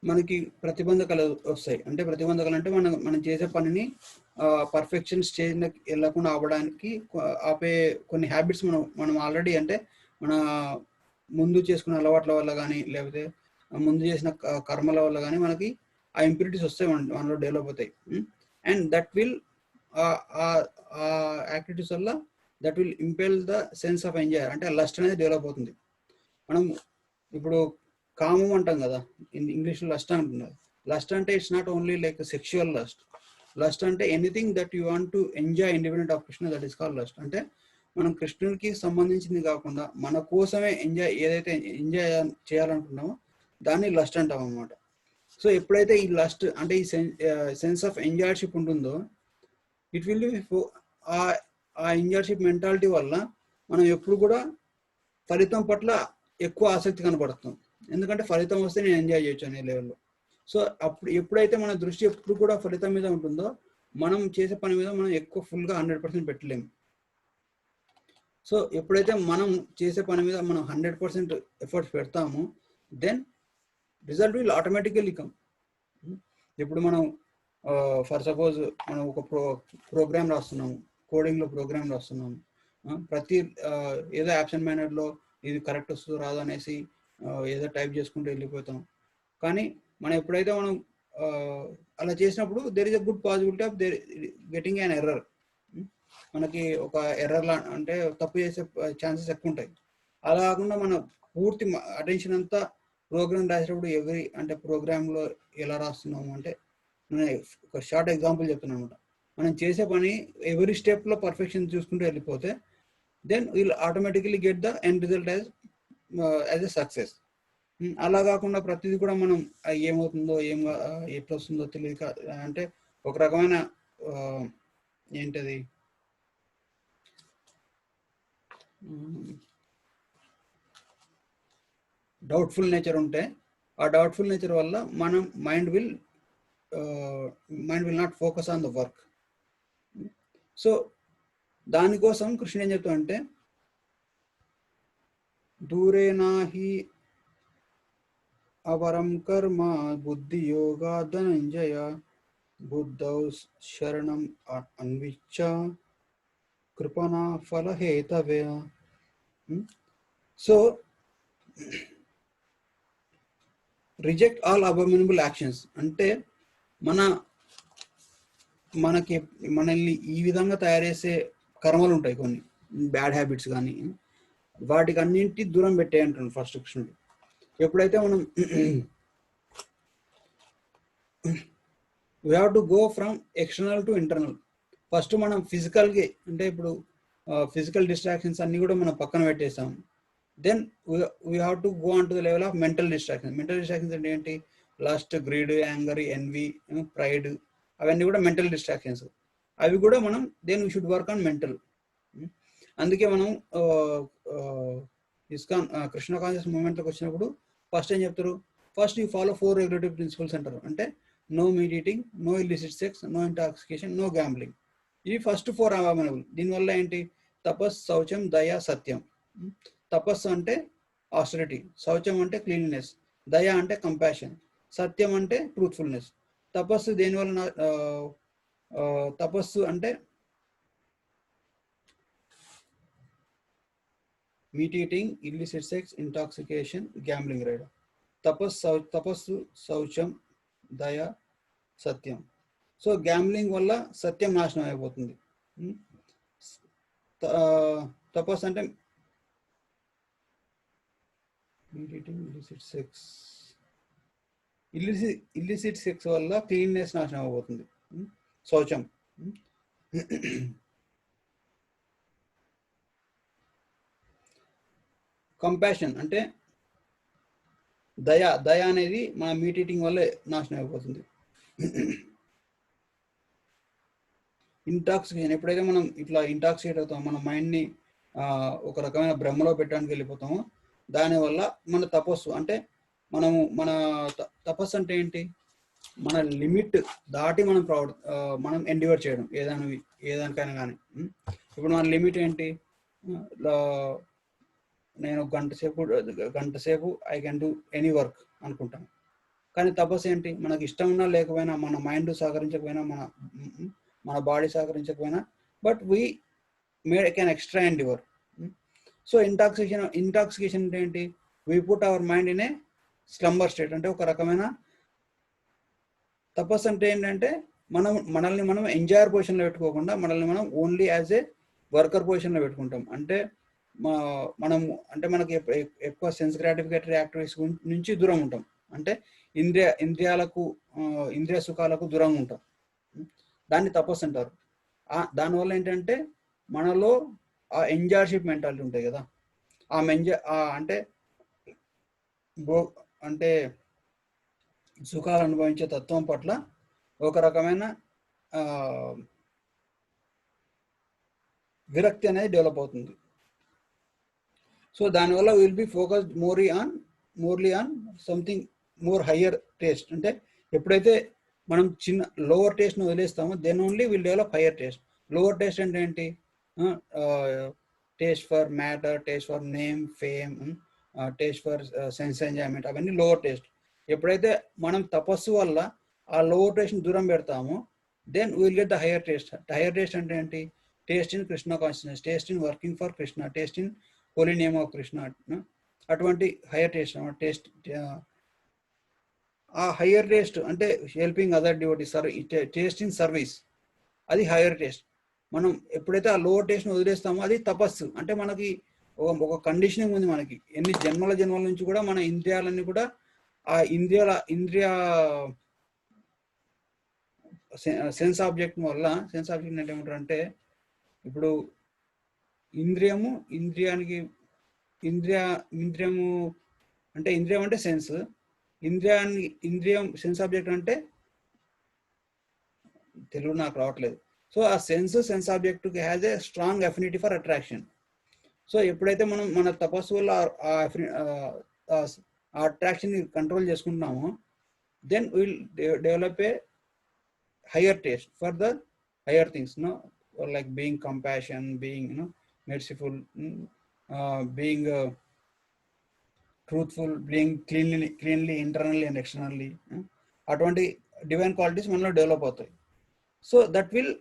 మనకి ప్రతిబంధకాలు వస్తాయి. అంటే ప్రతిబంధకాలు అంటే మనం చేసే పనిని పర్ఫెక్షన్ స్టేజ్ వెళ్ళకుండా అవ్వడానికి ఆపే కొన్ని హ్యాబిట్స్ మనం ఆల్రెడీ అంటే మన ముందు చేసుకున్న అలవాట్ల వల్ల కానీ లేకపోతే ముందు చేసిన కర్మల వల్ల కానీ మనకి ఆ ఇంప్యూరిటీస్ వస్తాయి, మనలో డెవలప్ అవుతాయి. అండ్ దట్ విల్ ఆ యాక్టివిటీస్ వల్ల that will impale the sense of enjoy, అంటే లస్ట్ అనేది డెవలప్ అవుతుంది. మనం ఇప్పుడు కామం అంటాం కదా, ఇంగ్లీష్లో లస్ట్ అంటున్నారు. లస్ట్ అంటే it's not only like sexual lust. Lust అంటే anything that you want to enjoy independent of Krishna, that is called lust. అంటే మనం కృష్ణుడికి సంబంధించింది కాకుండా మన కోసమే ఏదైతే ఎంజాయ్ చేయాలనుకుంటామో దాన్ని లస్ట్ అంటాం అన్నమాట. సో ఎప్పుడైతే ఈ లస్ట్ అంటే ఈ సెన్స్ ఆఫ్ ఎంజాయ్షిప్ ఉంటుందో, ఇట్ విల్ ఆ ఎంజాయ్షిప్ మెంటాలిటీ వల్ల మనం ఎప్పుడు కూడా ఫలితం పట్ల ఎక్కువ ఆసక్తి కనపడుతుంది. ఎందుకంటే ఫలితం వస్తే నేను ఎంజాయ్ చేయొచ్చు అనే లెవెల్లో. సో ఎప్పుడైతే మన దృష్టి ఎప్పుడు కూడా ఫలితం మీద ఉంటుందో, మనం చేసే పని మీద మనం ఎక్కువ ఫుల్గా 100% పెట్టలేము. సో ఎప్పుడైతే మనం చేసే పని మీద మనం 100% ఎఫర్ట్స్ పెడతామో, then result will automatically come. ఇప్పుడు మనం ఫర్ సపోజ్ మనం ఒక ప్రోగ్రామ్ రాస్తున్నాము, కోడింగ్లో ప్రోగ్రామ్ రాస్తున్నాము, ప్రతి ఏదో యాబ్సెంట్ మేనర్లో ఇది కరెక్ట్ వస్తుందో రాదో అనేసి ఏదో టైప్ చేసుకుంటూ వెళ్ళిపోతాం. కానీ మనం ఎప్పుడైతే మనం అలా చేసినప్పుడు there is a good possibility of getting an error. మనకి ఒక ఎర్రర్ అంటే తప్పు చేసే ఛాన్సెస్ ఎక్కువ ఉంటాయి. అలా కాకుండా మన పూర్తి అటెన్షన్ అంతా ప్రోగ్రామ్ రాసేటప్పుడు అంటే ప్రోగ్రాంలో ఎలా రాస్తున్నాము అంటే, నేను ఒక షార్ట్ ఎగ్జాంపుల్ చెప్తున్నాను అనమాట. మనం చేసే పని ఎవరీ స్టెప్లో పర్ఫెక్షన్ చూసుకుంటూ వెళ్ళిపోతే then will automatically get the end result as a success. అలా కాకుండా ప్రతిదీ కూడా మనం ఏమవుతుందో ఎట్లా వస్తుందో తెలియక అంటే ఒక రకమైన ఏంటది డౌట్ఫుల్ నేచర్ ఉంటే, ఆ డౌట్ఫుల్ నేచర్ వల్ల మనం mind will not focus on the work. So దానికోసం కృష్ణ ఏం చెప్తా అంటే, దూరే నాహి అవరం కర్మ బుద్ధి యోగా ధనంజయ బుద్ధౌ శరణం అన్విచ్చ కృపణా ఫలహేతవే. So reject all abominable actions అంటే మనల్ని ఈ విధంగా తయారు చేసే కర్మలు ఉంటాయి, కొన్ని బ్యాడ్ హ్యాబిట్స్ కానీ, వాటికి అన్నింటి దూరం పెట్టేయంటాడు ఫస్ట్ కృష్ణుడు. ఎప్పుడైతే మనం we have to go from external to internal. First మనం ఫిజికల్కి అంటే ఇప్పుడు ఫిజికల్ డిస్ట్రాక్షన్స్ అన్ని కూడా మనం పక్కన పెట్టేస్తాం. Then we have to go on to the level of mental distractions. Mental distractions అంటే ఏంటి? Lust, greed, anger, envy, pride, అవన్నీ కూడా మెంటల్ డిస్ట్రాక్షన్స్. అవి కూడా మనం then we should work on mental. అందుకే మనం ఇస్కాన్ కృష్ణ కాన్షియస్ మూమెంట్లోకి వచ్చినప్పుడు ఫస్ట్ ఏం చెప్తారు? First you follow 4 regulatory principles అంటారు. అంటే no meat eating, no illicit sex, no intoxication, no gambling. ఇవి ఫస్ట్ 4 అవామినబుల్. దీనివల్ల ఏంటి? తపస్సు, శౌచం, దయ, సత్యం. తపస్సు అంటే ఆస్టరిటీ, శౌచం అంటే క్లీన్లీనెస్, దయ అంటే కంపాషన్, సత్యం అంటే ట్రూత్ఫుల్నెస్. తపస్సు దేనివల్ల? తపస్సు అంటే meat eating, illicit sex, intoxication, gambling, రైడ్. తపస్సు, శౌచం, దయ, సత్యం. సో గ్యాంబ్లింగ్ వల్ల సత్యం నాశనం అయిపోతుంది. తపస్సు అంటే ఇల్లిసిట్ సెక్స్, ఇల్లిసిట్ సెక్స్ వల్ల క్లీన్నెస్ నాశనం అయిపోతుంది, శౌచం. కంపాషన్ అంటే దయ అనేది మన మీట్ ఈటింగ్ వల్ల నాశనం అయిపోతుంది. ఇంటాక్సికేషన్, ఎప్పుడైతే మనం ఇట్లా ఇంటాక్సికేట్ అవుతామో, మన మైండ్ని ఒక రకమైన భ్రమలో పెట్టడానికి వెళ్ళిపోతామో, దానివల్ల మన తపస్సు అంటే మన తపస్సు అంటే ఏంటి, మన లిమిట్ దాటి మనం ఎండివర్ చేయడం ఏదానికైనా కానీ. ఇప్పుడు మన లిమిట్ ఏంటి, నేను గంట సేపు I can do any work అనుకుంటాను. కానీ తపస్సు ఏంటి, మనకి ఇష్టం ఉన్నా లేకపోయినా, మన మైండ్ సహకరించకపోయినా, మన బాడీ సహకరించకపోయినా, but we make an extra endeavour. So intoxication అంటే ఏంటి, we put our mind in a slumber state. అంటే ఒక రకమైన తపస్సు అంటే ఏంటంటే మనల్ని మనం ఎంజాయర్ పొజిషన్లో పెట్టుకోకుండా మనల్ని మనం ఓన్లీ యాజ్ ఏ వర్కర్ పొజిషన్లో పెట్టుకుంటాం. అంటే మనకి ఎక్కువ సెన్స్ గ్రాటిఫికేటరీ యాక్టివిటీస్ నుంచి దూరం ఉంటాం. అంటే ఇంద్రియ సుఖాలకు దూరంగా ఉంటాం. దాన్ని తపస్సు అంటారు. దానివల్ల ఏంటంటే మనలో ఆ ఎంజాయ్షిప్ మెంటాలిటీ ఉంటుంది కదా, అంటే సుఖాలు అనుభవించే తత్వం పట్ల ఒక రకమైన విరక్తి అనేది డెవలప్ అవుతుంది. సో దానివల్ల will be focused morely on something more higher taste. అంటే ఎప్పుడైతే మనం లోవర్ టేస్ట్ను వదిలేస్తామో then only will develop higher taste. Lower taste అంటే ఏంటి, taste for matter, taste for name, fame, taste for sense enjoyment, అవన్నీ లోవర్ టేస్ట్. ఎప్పుడైతే మనం తపస్సు వల్ల ఆ లోవర్ టేస్ట్ని దూరం పెడతామో then will get the higher taste. Higher taste అంటే ఏంటి, taste in Krishna consciousness, taste in working for Krishna, taste in holy name of Krishna. అటువంటి హయ్యర్ టేస్ట్ ఆ హయ్యర్ టేస్ట్ అంటే helping other devotees, taste in service, అది హయ్యర్ టేస్ట్. మనం ఎప్పుడైతే ఆ లోవర్ టేస్ట్ని వదిలేస్తామో అది తపస్సు. అంటే మనకి ఒక కండిషనింగ్ ఉంది, మనకి ఎన్ని జన్మల నుంచి కూడా మన ఇంద్రియాలన్నీ కూడా ఆ ఇంద్రియ సెన్స్ ఆబ్జెక్ట్ వల్ల, సెన్స్ ఆబ్జెక్ట్ అంటే ఏమంటారంటే, ఇప్పుడు ఇంద్రియము అంటే ఇంద్రియం అంటే సెన్స్, ఇంద్రియం సెన్స్ ఆబ్జెక్ట్ అంటే తెలుగు నాకు రావట్లేదు. సో ఆ sense object has a strong affinity for attraction. So ఎప్పుడైతే మనం మన తపస్సు వల్ల ఆ అట్రాక్షన్ కంట్రోల్ చేసుకుంటున్నామో then will develop a higher taste for the higher things, or like being compassion, being merciful, being truthful, being cleanly internally and externally. అటువంటి డివైన్ క్వాలిటీస్ మనలో డెవలప్ అవుతాయి. So that will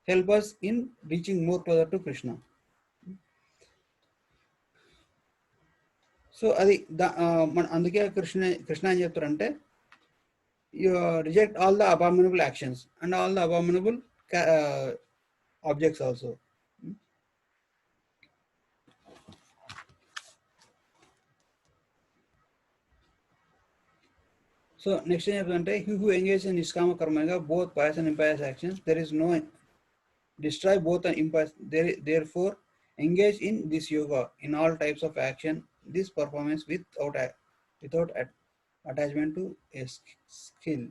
help us in reaching more closer to Krishna. So అది అందుకే కృష్ణ ఏం చెప్తారంటే, you reject all the abominable actions and all the abominable objects also. So next ఏంటంటే, he who engages in niskama karma, both pious and impious actions, there is no destroy both and impious, therefore engage in this yoga in all types of action, this performance without attachment to a skill.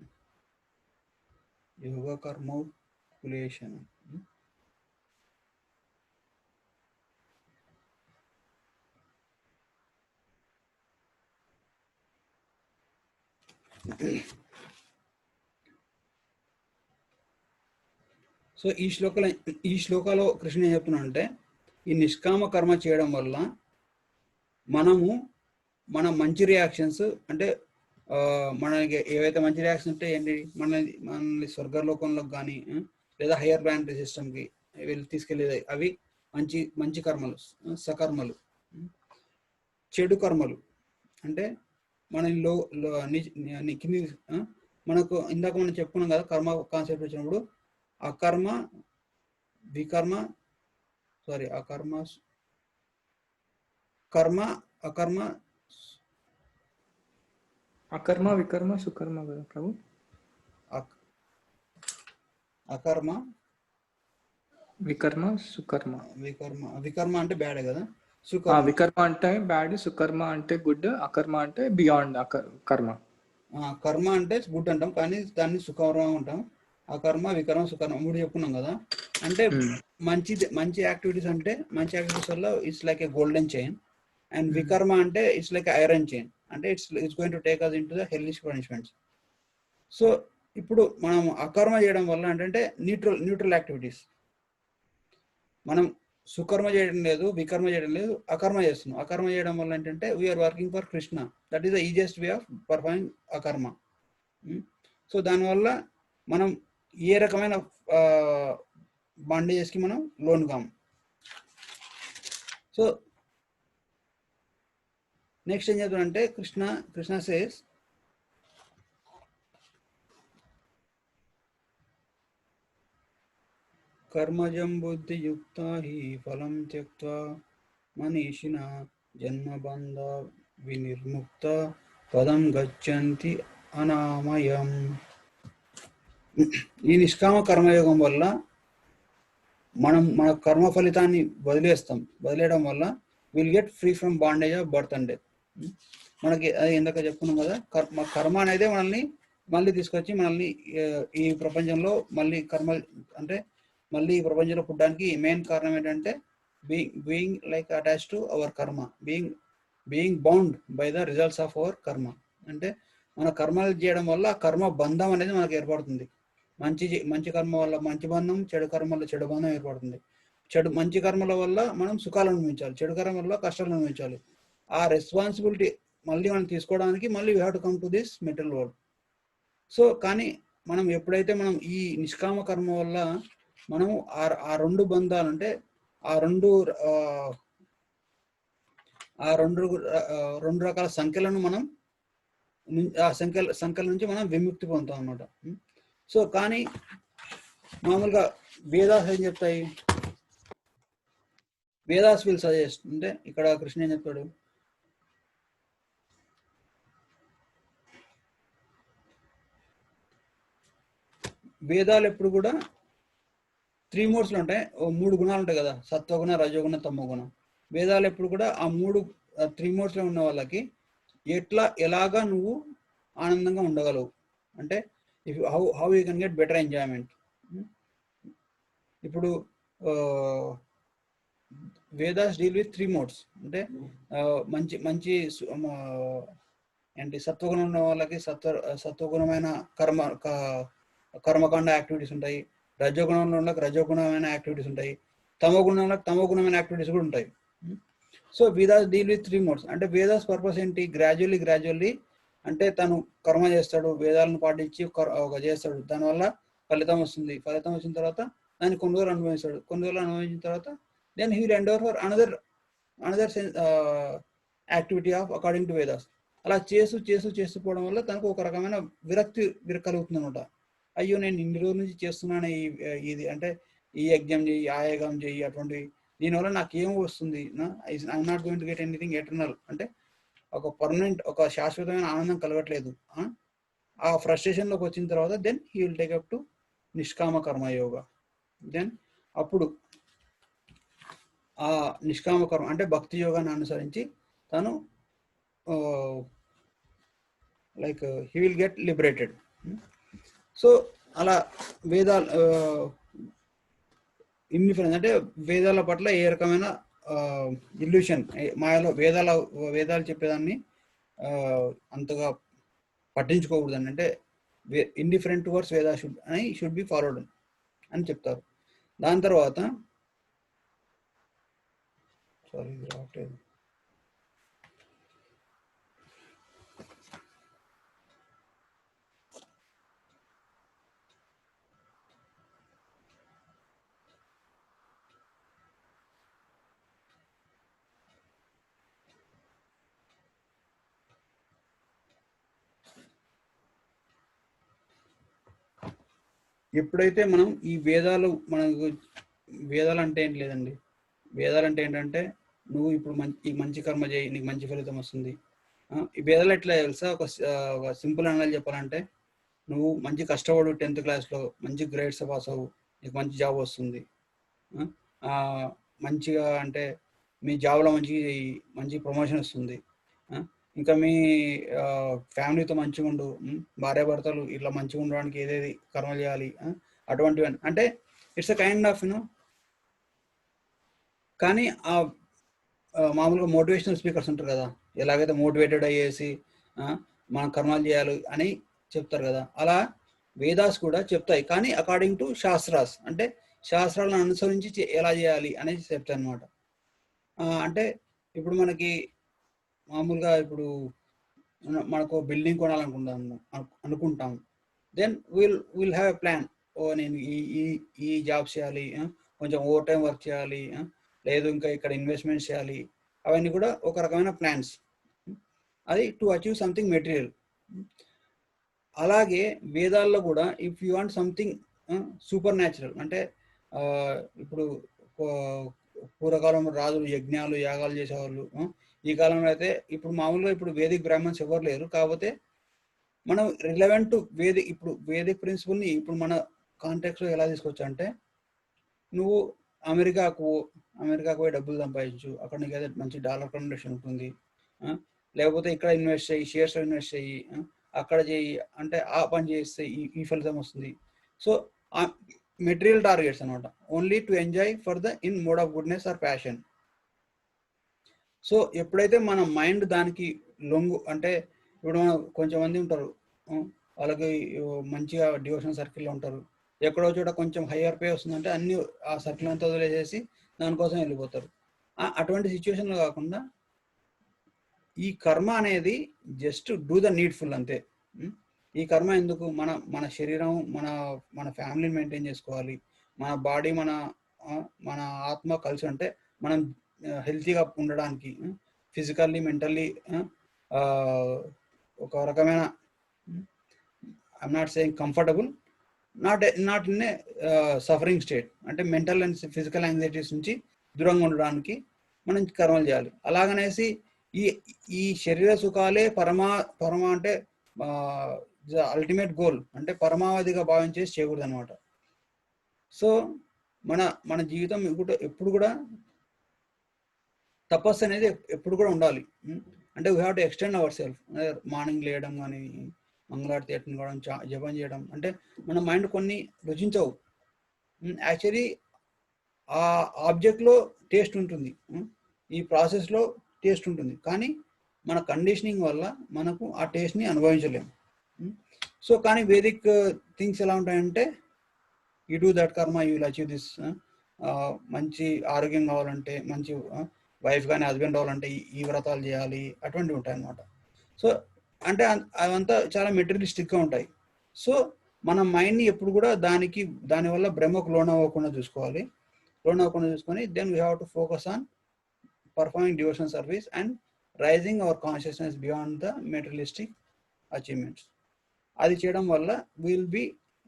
Yoga karma calculation. So ఈ శ్లోకాలో కృష్ణ ఏం చెప్తున్నా అంటే, ఈ నిష్కామ కర్మ చేయడం వల్ల మన మంచి రియాక్షన్స్, అంటే మనకి ఏవైతే మంచి రియాక్షన్ ఉంటే ఏంటి, మనల్ని స్వర్గలోకంలోకి కానీ లేదా హయ్యర్ ప్లానటరీ సిస్టమ్కి వెళ్ళి తీసుకెళ్ళేది అవి మంచి కర్మలు, సకర్మలు. చెడు కర్మలు అంటే మన కింది మనకు ఇందాక మనం చెప్పుకున్నాం కదా, కర్మ కాన్సెప్ట్ వచ్చినప్పుడు అకర్మ వికర్మ కర్మ అకర్మ అకర్మ వికర్మ సుకర్మ కదా ప్రభు. అక్- అకర్మ వికర్మ సుకర్మ. వికర్మ అంటే బ్యాడ్ కదా. సుకర్మ వికర్మ అంటే బ్యాడ్, సుకర్మ అంటే గుడ్, అకర్మ అంటే బియాండ్ కర్మ. కర్మ అంటే గుడ్ అంటాం, కానీ దాన్ని సుకర్మ అంటాం. అకర్మ వికర్మ సుకర్మ మూడు చెప్పుకున్నాం కదా. అంటే మంచి యాక్టివిటీస్ అంటే మంచి యాక్టివిటీస్ వల్ల it's like a golden chain. And vikarma అంటే ఇట్స్ లైక్ ఐరన్ చైన్, అంటే it's going to take us in to the hellish punishments. So ఇప్పుడు మనం అకర్మ చేయడం వల్ల అంటే న్యూట్రల్ యాక్టివిటీస్, మనం సుకర్మ చేయడం లేదు, వికర్మ చేయడం లేదు, అకర్మ చేస్తున్నాం. అకర్మ చేయడం వల్ల ఏంటంటే we are working for Krishna. That is the easiest way of performing అకర్మ. సో దానివల్ల మనం ఏ రకమైన బాండేజెస్కి మనం లోన్ కాము. సో నెక్స్ట్ ఏం చేద్దామంటే కృష్ణ సేస్ కర్మజం బుద్ధియుక్త హి ఫలం త్యక్త్వా మనీషిన జన్మబంధ వినిర్ముక్త పదం గచ్చంతి అనామయం. ఈ నిష్కామ కర్మయోగం వల్ల మనం మన కర్మ ఫలితాన్ని వదిలేయడం వల్ల will get free from bondage of birth and death. మనకి అది ఇందాక చెప్పుకున్నాం కదా, కర్మ అనేది మనల్ని మళ్ళీ తీసుకొచ్చి మనల్ని ఈ ప్రపంచంలో మళ్ళీ మళ్ళీ ఈ ప్రపంచంలో పుట్టడానికి మెయిన్ కారణం ఏంటంటే being like attach to our karma, being bound by the results of our karma. అంటే మన కర్మలు చేయడం వల్ల కర్మ బంధం అనేది మనకు ఏర్పడుతుంది. మంచి కర్మ వల్ల మంచి బంధం, చెడు కర్మ వల్ల చెడు బంధం ఏర్పడుతుంది. మంచి కర్మల వల్ల మనం సుఖాలను అనుభవించాలి, చెడు కర్మ వల్ల కష్టాలను అనుభవించాలి. ఆ రెస్పాన్సిబిలిటీ మళ్ళీ మనం తీసుకోవడానికి మళ్ళీ we have to come to this material world. So కానీ మనం ఎప్పుడైతే మనం ఈ నిష్కామ కర్మ వల్ల మనము ఆ రెండు బంధాలు అంటే ఆ రెండు రకాల సంఖ్యలను మనం ఆ సంఖ్యల నుంచి మనం విముక్తి పొందుతాం అన్నమాట. సో కానీ మామూలుగా వేదాస్ ఏం చెప్తాయి, వేదాస్ విల్ సజెస్ట్ అంటే ఇక్కడ కృష్ణ ఏం చెప్తాడు, వేదాలు ఎప్పుడు కూడా 3 మోడ్స్లో ఉంటాయి. 3 గుణాలు ఉంటాయి కదా, సత్వగుణ, రజోగుణ, తమోగుణ. వేదాలు ఎప్పుడు కూడా ఆ 3 మోడ్స్లో ఉన్న వాళ్ళకి ఎలాగా నువ్వు ఆనందంగా ఉండగలవు అంటే how you can get better enjoyment. ఇప్పుడు వేదాస్ డీల్ విత్ 3 మోడ్స్ అంటే మంచి ఏంటి సత్వగుణం ఉన్న వాళ్ళకి సత్వగుణమైన కర్మకాండ యాక్టివిటీస్ ఉంటాయి, రజోగుణంలో ఉన్న రజోగుణమైన యాక్టివిటీస్ ఉంటాయి, తమోగుణమైన యాక్టివిటీస్ కూడా ఉంటాయి. So Vedas deal with 3 modes. అంటే వేదాస్ పర్పస్ ఏంటి, గ్రాడ్యువల్లీ అంటే తను కర్మ చేస్తాడు, వేదాలను పాటించి చేస్తాడు, దానివల్ల ఫలితం వస్తుంది. ఫలితం వచ్చిన తర్వాత దాన్ని కొన్ని రోజులు అనుభవిస్తాడు, కొన్ని రోజులు అనుభవించిన తర్వాత then he will endeavour for another activity of according to Vedas. అలా చేస్తూ పోవడం వల్ల తనకు ఒక రకమైన విరక్తి కలుగుతుంది అనమాట. అయ్యో నేను ఇన్ని రోజుల నుంచి చేస్తున్నాను ఇది అంటే ఈ ఎగ్జామ్ చేయి, ఆ ఎగ్జామ్ చేయి, అటువంటి దీనివల్ల నాకు ఏం వస్తుంది, I'm not going to get anything eternal అంటే ఒక పర్మనెంట్ ఒక శాశ్వతమైన ఆనందం కలగట్లేదు. ఆ ఫ్రస్ట్రేషన్లోకి వచ్చిన తర్వాత then he will take up to నిష్కామ కర్మయోగ. దెన్ అప్పుడు ఆ నిష్కామ కర్మ అంటే భక్తి యోగాన్ని అనుసరించి తను like he will get liberated. So అలా వేదాలు ఇన్ఫ్లుయెన్స్ అంటే వేదాల పట్ల ఏ రకమైన ఇల్యూషన్ మాయలో వేదాలు చెప్పేదాన్ని అంతగా పట్టించుకోకూడదని, అంటే indifferent towards Veda should be followed అని చెప్తారు. దాని తర్వాత ఎప్పుడైతే మనం ఈ వేదాలు అంటే ఏంటి లేదండి, వేదాలు అంటే ఏంటంటే నువ్వు ఇప్పుడు మంచి కర్మ చేయి నీకు మంచి ఫలితం వస్తుంది, ఈ వేదాలు ఎట్లా తెలుసా, ఒక సింపుల్ అనాలి చెప్పాలంటే, నువ్వు మంచి కష్టపడు 10th క్లాస్లో మంచి గ్రేడ్స్ పాస్ అవ్వు, నీకు మంచి జాబ్ వస్తుంది, మంచిగా అంటే మీ జాబ్లో మంచి మంచి ప్రమోషన్ వస్తుంది, ఇంకా మీ ఫ్యామిలీతో మంచిగా ఉండు, భార్యాభర్తలు ఇట్లా మంచిగా ఉండడానికి ఏదేది కర్మ చేయాలి, అటువంటివన్నీ అంటే ఇట్స్ అ కైండ్ ఆఫ్ కానీ మామూలుగా మోటివేషనల్ స్పీకర్స్ ఉంటారు కదా, ఎలాగైతే మోటివేటెడ్ అయ్యేసి మనం కర్మాలు చేయాలి అని చెప్తారు కదా, అలా వేదాస్ కూడా చెప్తాయి, కానీ అకార్డింగ్ టు శాస్త్రాస్, అంటే శాస్త్రాలను అనుసరించి ఎలా చేయాలి అనేది చెప్తాయి అనమాట. అంటే ఇప్పుడు మనకి మామూలుగా ఇప్పుడు మనకు బిల్డింగ్ కొనాలనుకుంటాము అనుకుంటాము, then will have a plan. నేను ఈ జాబ్ చేయాలి, కొంచెం ఓవర్ టైం వర్క్ చేయాలి, లేదు ఇంకా ఇక్కడ ఇన్వెస్ట్మెంట్ చేయాలి, అవన్నీ కూడా ఒక రకమైన ప్లాన్స్, అది టు అచీవ్ సంథింగ్ మెటీరియల్. అలాగే వేదాల్లో కూడా if you want something super natural, అంటే ఇప్పుడు పూర్వకాలంలో రాజులు యజ్ఞాలు యాగాలు చేసేవాళ్ళు, ఈ కాలంలో అయితే ఇప్పుడు మామూలుగా ఇప్పుడు వేదిక్ బ్రాహ్మణ్స్ ఎవరు లేరు, కాకపోతే మనం రిలవెంట్ టు ఇప్పుడు వేదిక్ ప్రిన్సిపల్ని ఇప్పుడు మన కాంటెక్స్లో ఎలా తీసుకోవచ్చు అంటే, నువ్వు అమెరికాకు పోయి డబ్బులు సంపాదించు, అక్కడ నీకు అయితే మంచి డాలర్ కన్వర్షన్ ఉంటుంది, లేకపోతే ఇక్కడ ఇన్వెస్ట్ చేయి, షేర్స్లో ఇన్వెస్ట్ చేయి, అక్కడ చేయి, అంటే ఆ పని చేస్తే ఈ ఫలితం వస్తుంది. సో మెటీరియల్ టార్గెట్స్ అనమాట, only to enjoy for the in mode of goodness or passion. So ఎప్పుడైతే మన మైండ్ దానికి లొంగు, అంటే ఇప్పుడు మనం కొంచెం మంది ఉంటారు, వాళ్ళకి మంచిగా డివోషనల్ సర్కిల్లో ఉంటారు, ఎక్కడో చోట కొంచెం హయ్యర్ పే వస్తుందంటే అన్ని ఆ సర్కిల్ అంతా వదిలేసేసి దానికోసం వెళ్ళిపోతారు. అటువంటి సిచ్యువేషన్లో కాకుండా ఈ కర్మ అనేది జస్ట్ డూ ద నీడ్ఫుల్ అంతే. ఈ కర్మ ఎందుకు, మన శరీరం మన ఫ్యామిలీని మెయింటైన్ చేసుకోవాలి, మన బాడీ మన ఆత్మ కలిసి, అంటే మనం హెల్తీగా ఉండడానికి, ఫిజికల్లీ మెంటల్లీ ఒక రకమైన I'm not saying comfortable, not in a suffering state, అంటే మెంటల్ అండ్ ఫిజికల్ యాంగ్జైటీస్ నుంచి దూరంగా ఉండడానికి మనం కర్మలు చేయాలి. అలాగనేసి ఈ శరీర సుఖాలే పరమ అంటే అల్టిమేట్ గోల్, అంటే పరమావధిగా భావించేసి చేయకూడదు అనమాట. సో మన జీవితం ఎప్పుడు కూడా తపస్సు అనేది ఎప్పుడు కూడా ఉండాలి. అంటే we have to extend our self. Morning లేయడం కానీ, మంగళారతి అటెండ్ కావడం, జపం చేయడం, అంటే మన మైండ్ కొన్ని రుచించవు. యాక్చువల్లీ ఆ ఆబ్జెక్ట్లో టేస్ట్ ఉంటుంది, ఈ ప్రాసెస్లో టేస్ట్ ఉంటుంది, కానీ మన కండిషనింగ్ వల్ల మనకు ఆ టేస్ట్ని అనుభవించలేము. సో కానీ వేదిక్ థింగ్స్ ఎలా ఉంటాయంటే, యూ డూ దట్ కర్మ యూ విల్ అచీవ్ దిస్. మంచి ఆరోగ్యం కావాలంటే, మంచి వైఫ్ కానీ హస్బెండ్ అవ్వాలంటే ఈ వ్రతాలు చేయాలి, అటువంటివి ఉంటాయి అన్నమాట. సో అంటే అవంతా చాలా మెటీరియలిస్టిక్గా ఉంటాయి. సో మన మైండ్ని ఎప్పుడు కూడా దానివల్ల భ్రమకు లోన్ అవ్వకుండా చూసుకొని then we have to focus on performing devotional service and raising our consciousness beyond the materialistic achievements. అది చేయడం వల్ల విల్ బి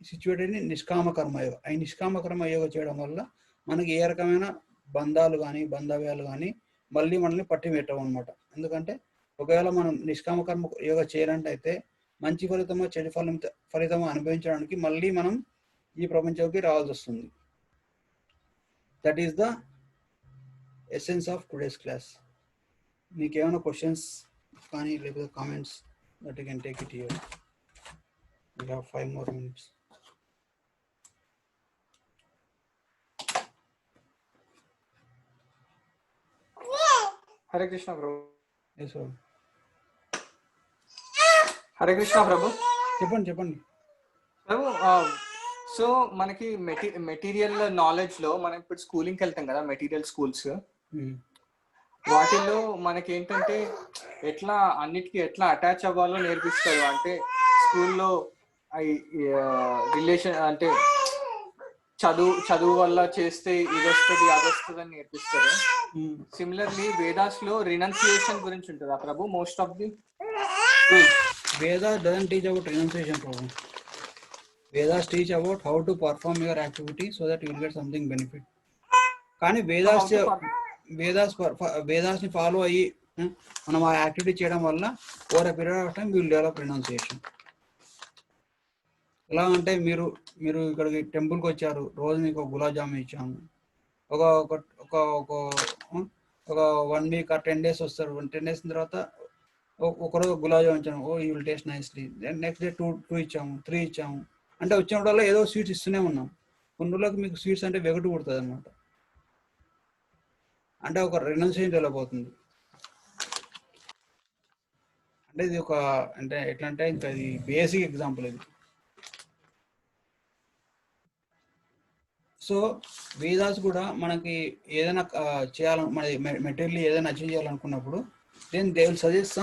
సిచ్యువేటెడ్ ఇన్ నిష్కామ కర్మయోగ. ఈ నిష్కామ కర్మయోగ చేయడం వల్ల మనకి ఏ రకమైన బంధాలు కానీ బంధవ్యాలు కానీ మళ్ళీ మనల్ని పట్టి పెట్టవు అనమాట. ఎందుకంటే ఒకవేళ మనం నిష్కామ కర్మ యోగ చేయాలంటే మంచి ఫలితమో చెడు ఫలితమో అనుభవించడానికి మళ్ళీ మనం ఈ ప్రపంచంకి రావాల్సి వస్తుంది. That is the essence of today's class. మీకు ఏమైనా క్వశ్చన్స్ కానీ లేకపోతే comments that you can take it here. We have 5 more minutes. Hare Krishna Prabhu. Yes sir. Hare Krishna Prabhu. చెప్పండి ప్రభు. సో మనకి మెటీరియల్ నాలెడ్జ్ లో మనం ఇప్పుడు స్కూలింగ్కి వెళ్తాం కదా, మెటీరియల్ స్కూల్స్, వాటిల్లో మనకి ఏంటంటే ఎట్లా అన్నిటికీ ఎట్లా అటాచ్ అవ్వాలో నేర్పిస్తారు. అంటే స్కూల్లో రిలేషన్, అంటే చదువు వల్ల చేస్తే ఇది వస్తుంది అది వస్తుంది అని నేర్పిస్తారు. సిమిలర్లీ వేదాస్ లో రినౌన్సియేషన్ గురించి ఉంటుందా Prabhu? Most of the Vedas doesn't teach about renunciation problem. Vedas teach about how to perform your activity so that you will get something benefit. కానీ వేదాస్ ని ఫాలో అయ్యి మనం ఆ యాక్టివిటీ చేయడం వల్ల over a period of time will develop renunciation. ఎలా అంటే మీరు మీరు ఇక్కడికి టెంపుల్కి వచ్చారు, రోజు మీకు గులాబ్ జామున్ ఇచ్చాము, ఒక ఒక ఒక ఒక ఒక 1 వీక్ ఆ 10 days వస్తారు. 10 days తర్వాత ఒకరోజు గులాబ్ జామున్ ఇచ్చాము, oh you will taste nicely. Then next day two ఇచ్చాము, 3 ఇచ్చాము. అంటే వచ్చినప్పుడల్లా ఏదో స్వీట్స్ ఇస్తూనే ఉన్నాం. కొన్ని రోజులకు మీకు స్వీట్స్ అంటే వెగటు పుడుతుంది అనమాట. అంటే ఒక రెనౌన్సియేషన్ డెవలప్ అవుతుంది. అంటే ఇది ఒక అంటే ఎట్లా అంటే ఇంకా ఇది బేసిక్ ఎగ్జాంపుల్ ఇది. సో వేదాస్ కూడా మనకి ఏదైనా చేయాలని మన మెటీరియల్ ఏదైనా అచీవ్ చేయాలనుకున్నప్పుడు then they will suggest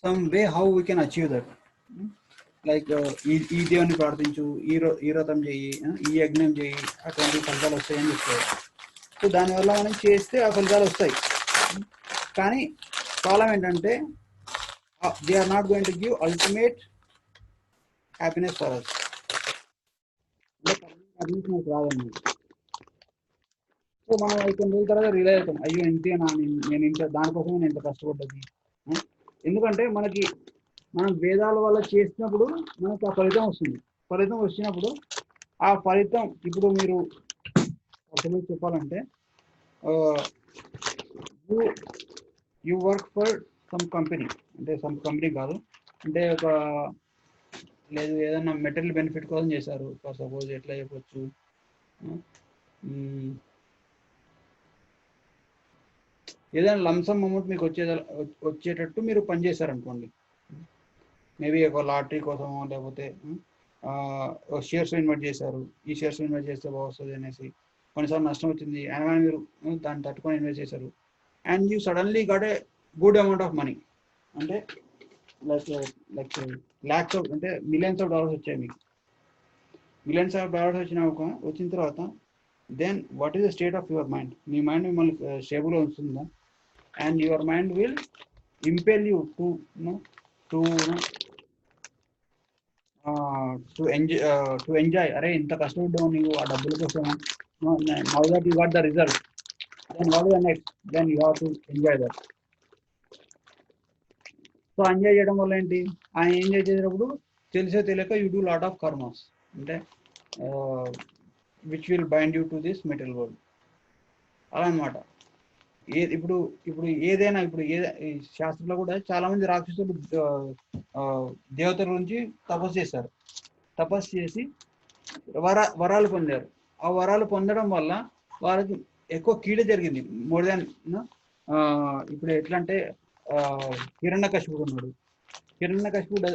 some way how we can achieve that. Like ఈ దేవుని ప్రార్థించు, ఈ వ్రతం చెయ్యి, ఈ యజ్ఞం చెయ్యి, అటువంటి ఫలితాలు వస్తాయని చెప్తారు. సో దానివల్ల మనం చేస్తే ఆ ఫలితాలు వస్తాయి. కానీ ప్రాబ్లం ఏంటంటే they are not going to give ultimate happiness for us. రాదన్నమాట. సో మనం కొన్ని రోజుల తర్వాత రియలైజ్ అవుతాం, అయ్యో ఇంతేనా, నేను ఇంత దానికోసమే నేను ఇంత కష్టపడ్డది. ఎందుకంటే మనం వేదాల వల్ల చేసినప్పుడు మనకు ఆ ఫలితం వస్తుంది. ఫలితం వచ్చినప్పుడు ఆ ఫలితం ఇప్పుడు మీరు అసలు చెప్పాలంటే you work for some company, అంటే సమ్ కంపెనీ కాదు, అంటే ఒక లేదు ఏదైనా మెటీరియల్ బెనిఫిట్ కోసం చేశారు. సపోజ్ ఎట్లా చెప్పొచ్చు, ఏదైనా లంసమ్ అమౌంట్ మీకు వచ్చేటట్టు మీరు పనిచేశారనుకోండి. మేబీ ఒక లాటరీ కోసమో లేకపోతే షేర్స్ ఇన్వెస్ట్ చేశారు, ఈ షేర్స్ ఇన్వెస్ట్ చేస్తే బాగుస్తుంది అనేసి. కొన్నిసార్లు నష్టం వచ్చింది అయినా మీరు దాన్ని తట్టుకొని ఇన్వెస్ట్ చేశారు. And you suddenly got a good amount of money, అంటే లైక్ ల్యాక్స్ ఆఫ్ అంటే మిలియన్స్ ఆఫ్ డాలర్స్ వచ్చాయి మీకు. మిలియన్స్ ఆఫ్ డాలర్స్ వచ్చిన తర్వాత then what is the state of your mind? మీ మైండ్ మిమ్మల్ని స్టేబుల్గా ఉంచుతుందా? And your mind will impel you to enjoy. అరే ఇంత కష్టపడ్డావు నీవు ఆ డబ్బుల కోసం, now that you got the result, then what is the next? Then you have to enjoy that. So enjoy చేయడం వల్ల ఏంటి, ఆయన ఎంజాయ్ చేసేటప్పుడు తెలియక you do lot of karmas, అంటే which will bind you to this material world. అలా అనమాట. ఇప్పుడు ఏదైనా ఈ శాస్త్రంలో కూడా చాలా మంది రాక్షసులు దేవతల గురించి తపస్సు చేసి వరాలు పొందారు. ఆ వరాలు పొందడం వల్ల వాళ్ళకి ఎక్కువ కీడు జరిగింది. మోర్ దాన్ ఇప్పుడు ఎట్లా అంటే హిరణ్యకశిపుడు ఉన్నాడు. హిరణ్యకశిపుడు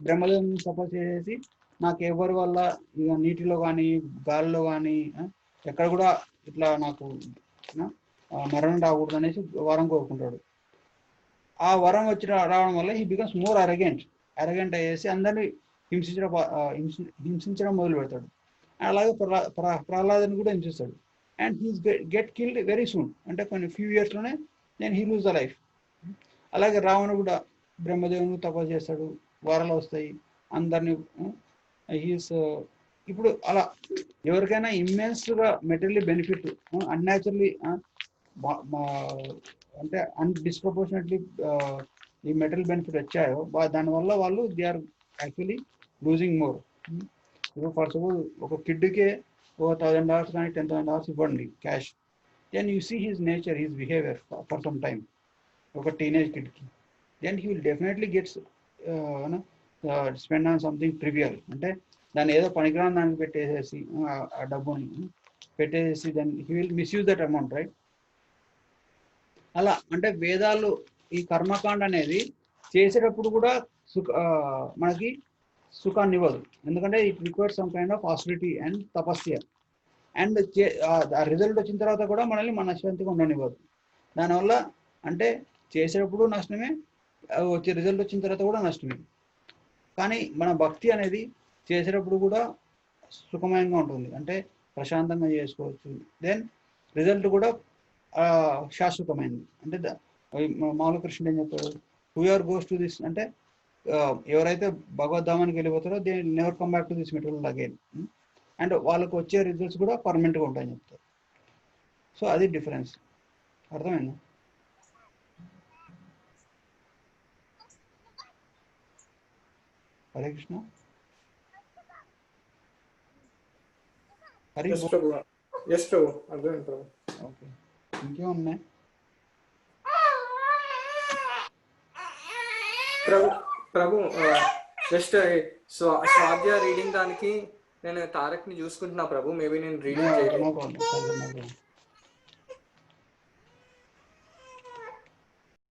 బ్రహ్మదేవుని తపస్సు చేసి నాకు ఎవరి వల్ల ఇక నీటిలో కానీ గాలిలో కానీ ఎక్కడ కూడా ఇట్లా నాకు మరణం రాకూడదు అనేసి వరం కోరుకుంటాడు. ఆ వరం రావడం వల్ల హీ బికమ్స్ మోర్ అరగెంట్ అయ్యేసి అందరినీ హింసించడం మొదలు పెడతాడు. అలాగే ప్రహ్లాదుని కూడా హింసిస్తాడు. And he get killed very soon, అంటే కొన్ని ఫ్యూ ఇయర్స్లోనే then he lose the life. అలాగే రావణుడు కూడా బ్రహ్మదేవుని తపస్సు చేస్తాడు, వరాలు వస్తాయి అందరినీ. హీస్ ఇప్పుడు అలా ఎవరికైనా ఇమ్మెన్స్గా మెటీరియల్ బెనిఫిట్ అన్యాచురల్లీ అంటే డిస్ప్రపోర్షనెట్లీ ఈ మెటీరియల్ బెనిఫిట్ వచ్చాయో దానివల్ల వాళ్ళు they are actually losing more. ఇప్పుడు ఫర్ సపోజ్ ఒక కిడ్కే $1,000 కానీ $10,000 ఇవ్వండి cash, then you see his nature, his behaviour for some time, ఒక టీనేజ్ కిడ్కి, then he will definitely gets spend on something trivial, అంటే దాన్ని ఏదో పనికిరాని దానికి పెట్టేసేసి ఆ డబ్బుని పెట్టేసి then he will misuse that amount, right? అలా అంటే వేదాలు ఈ కర్మకాండ అనేది చేసేటప్పుడు కూడా మనకి సుఖాన్ని ఇవ్వదు. ఎందుకంటే it requires some kind of austerity and tapasya. And ఆ రిజల్ట్ వచ్చిన తర్వాత కూడా మనల్ని మనశ్శాంతిగా ఉండనివ్వదు. దానివల్ల అంటే చేసేటప్పుడు నష్టమే, వచ్చే రిజల్ట్ వచ్చిన తర్వాత కూడా నష్టమే. కానీ మన భక్తి అనేది చేసేటప్పుడు కూడా సుఖమయంగా ఉంటుంది, అంటే ప్రశాంతంగా చేసుకోవచ్చు. దెన్ రిజల్ట్ కూడా శాశ్వతమైంది. అంటే మామూలు కృష్ణుడు ఏం చెప్పారు, హూఆర్ గోస్ టు దిస్, అంటే ఎవరైతే భగవద్ధామానికి వెళ్ళిపోతారో they never come back to this material again. And వాళ్ళకు వచ్చే రిజల్ట్స్ కూడా పర్మనెంట్గా ఉంటాయని చెప్తారు. సో అది డిఫరెన్స్. అర్థమైందా? హరే కృష్ణ. హరి ఎస్ ప్రభు, ఎస్ ప్రభు, అర్థమైంది ప్రభు. ఓకే, ఇంకేమున్నాయి ప్రభు? ప్రభు జస్ట్ స్వాధ్యాయ రీడింగ్ దానికి నేను తారక్ ని చూసుకుంటున్నా ప్రభు. మేబీ నేను రీడింగ్ చేయలేదు. No problem.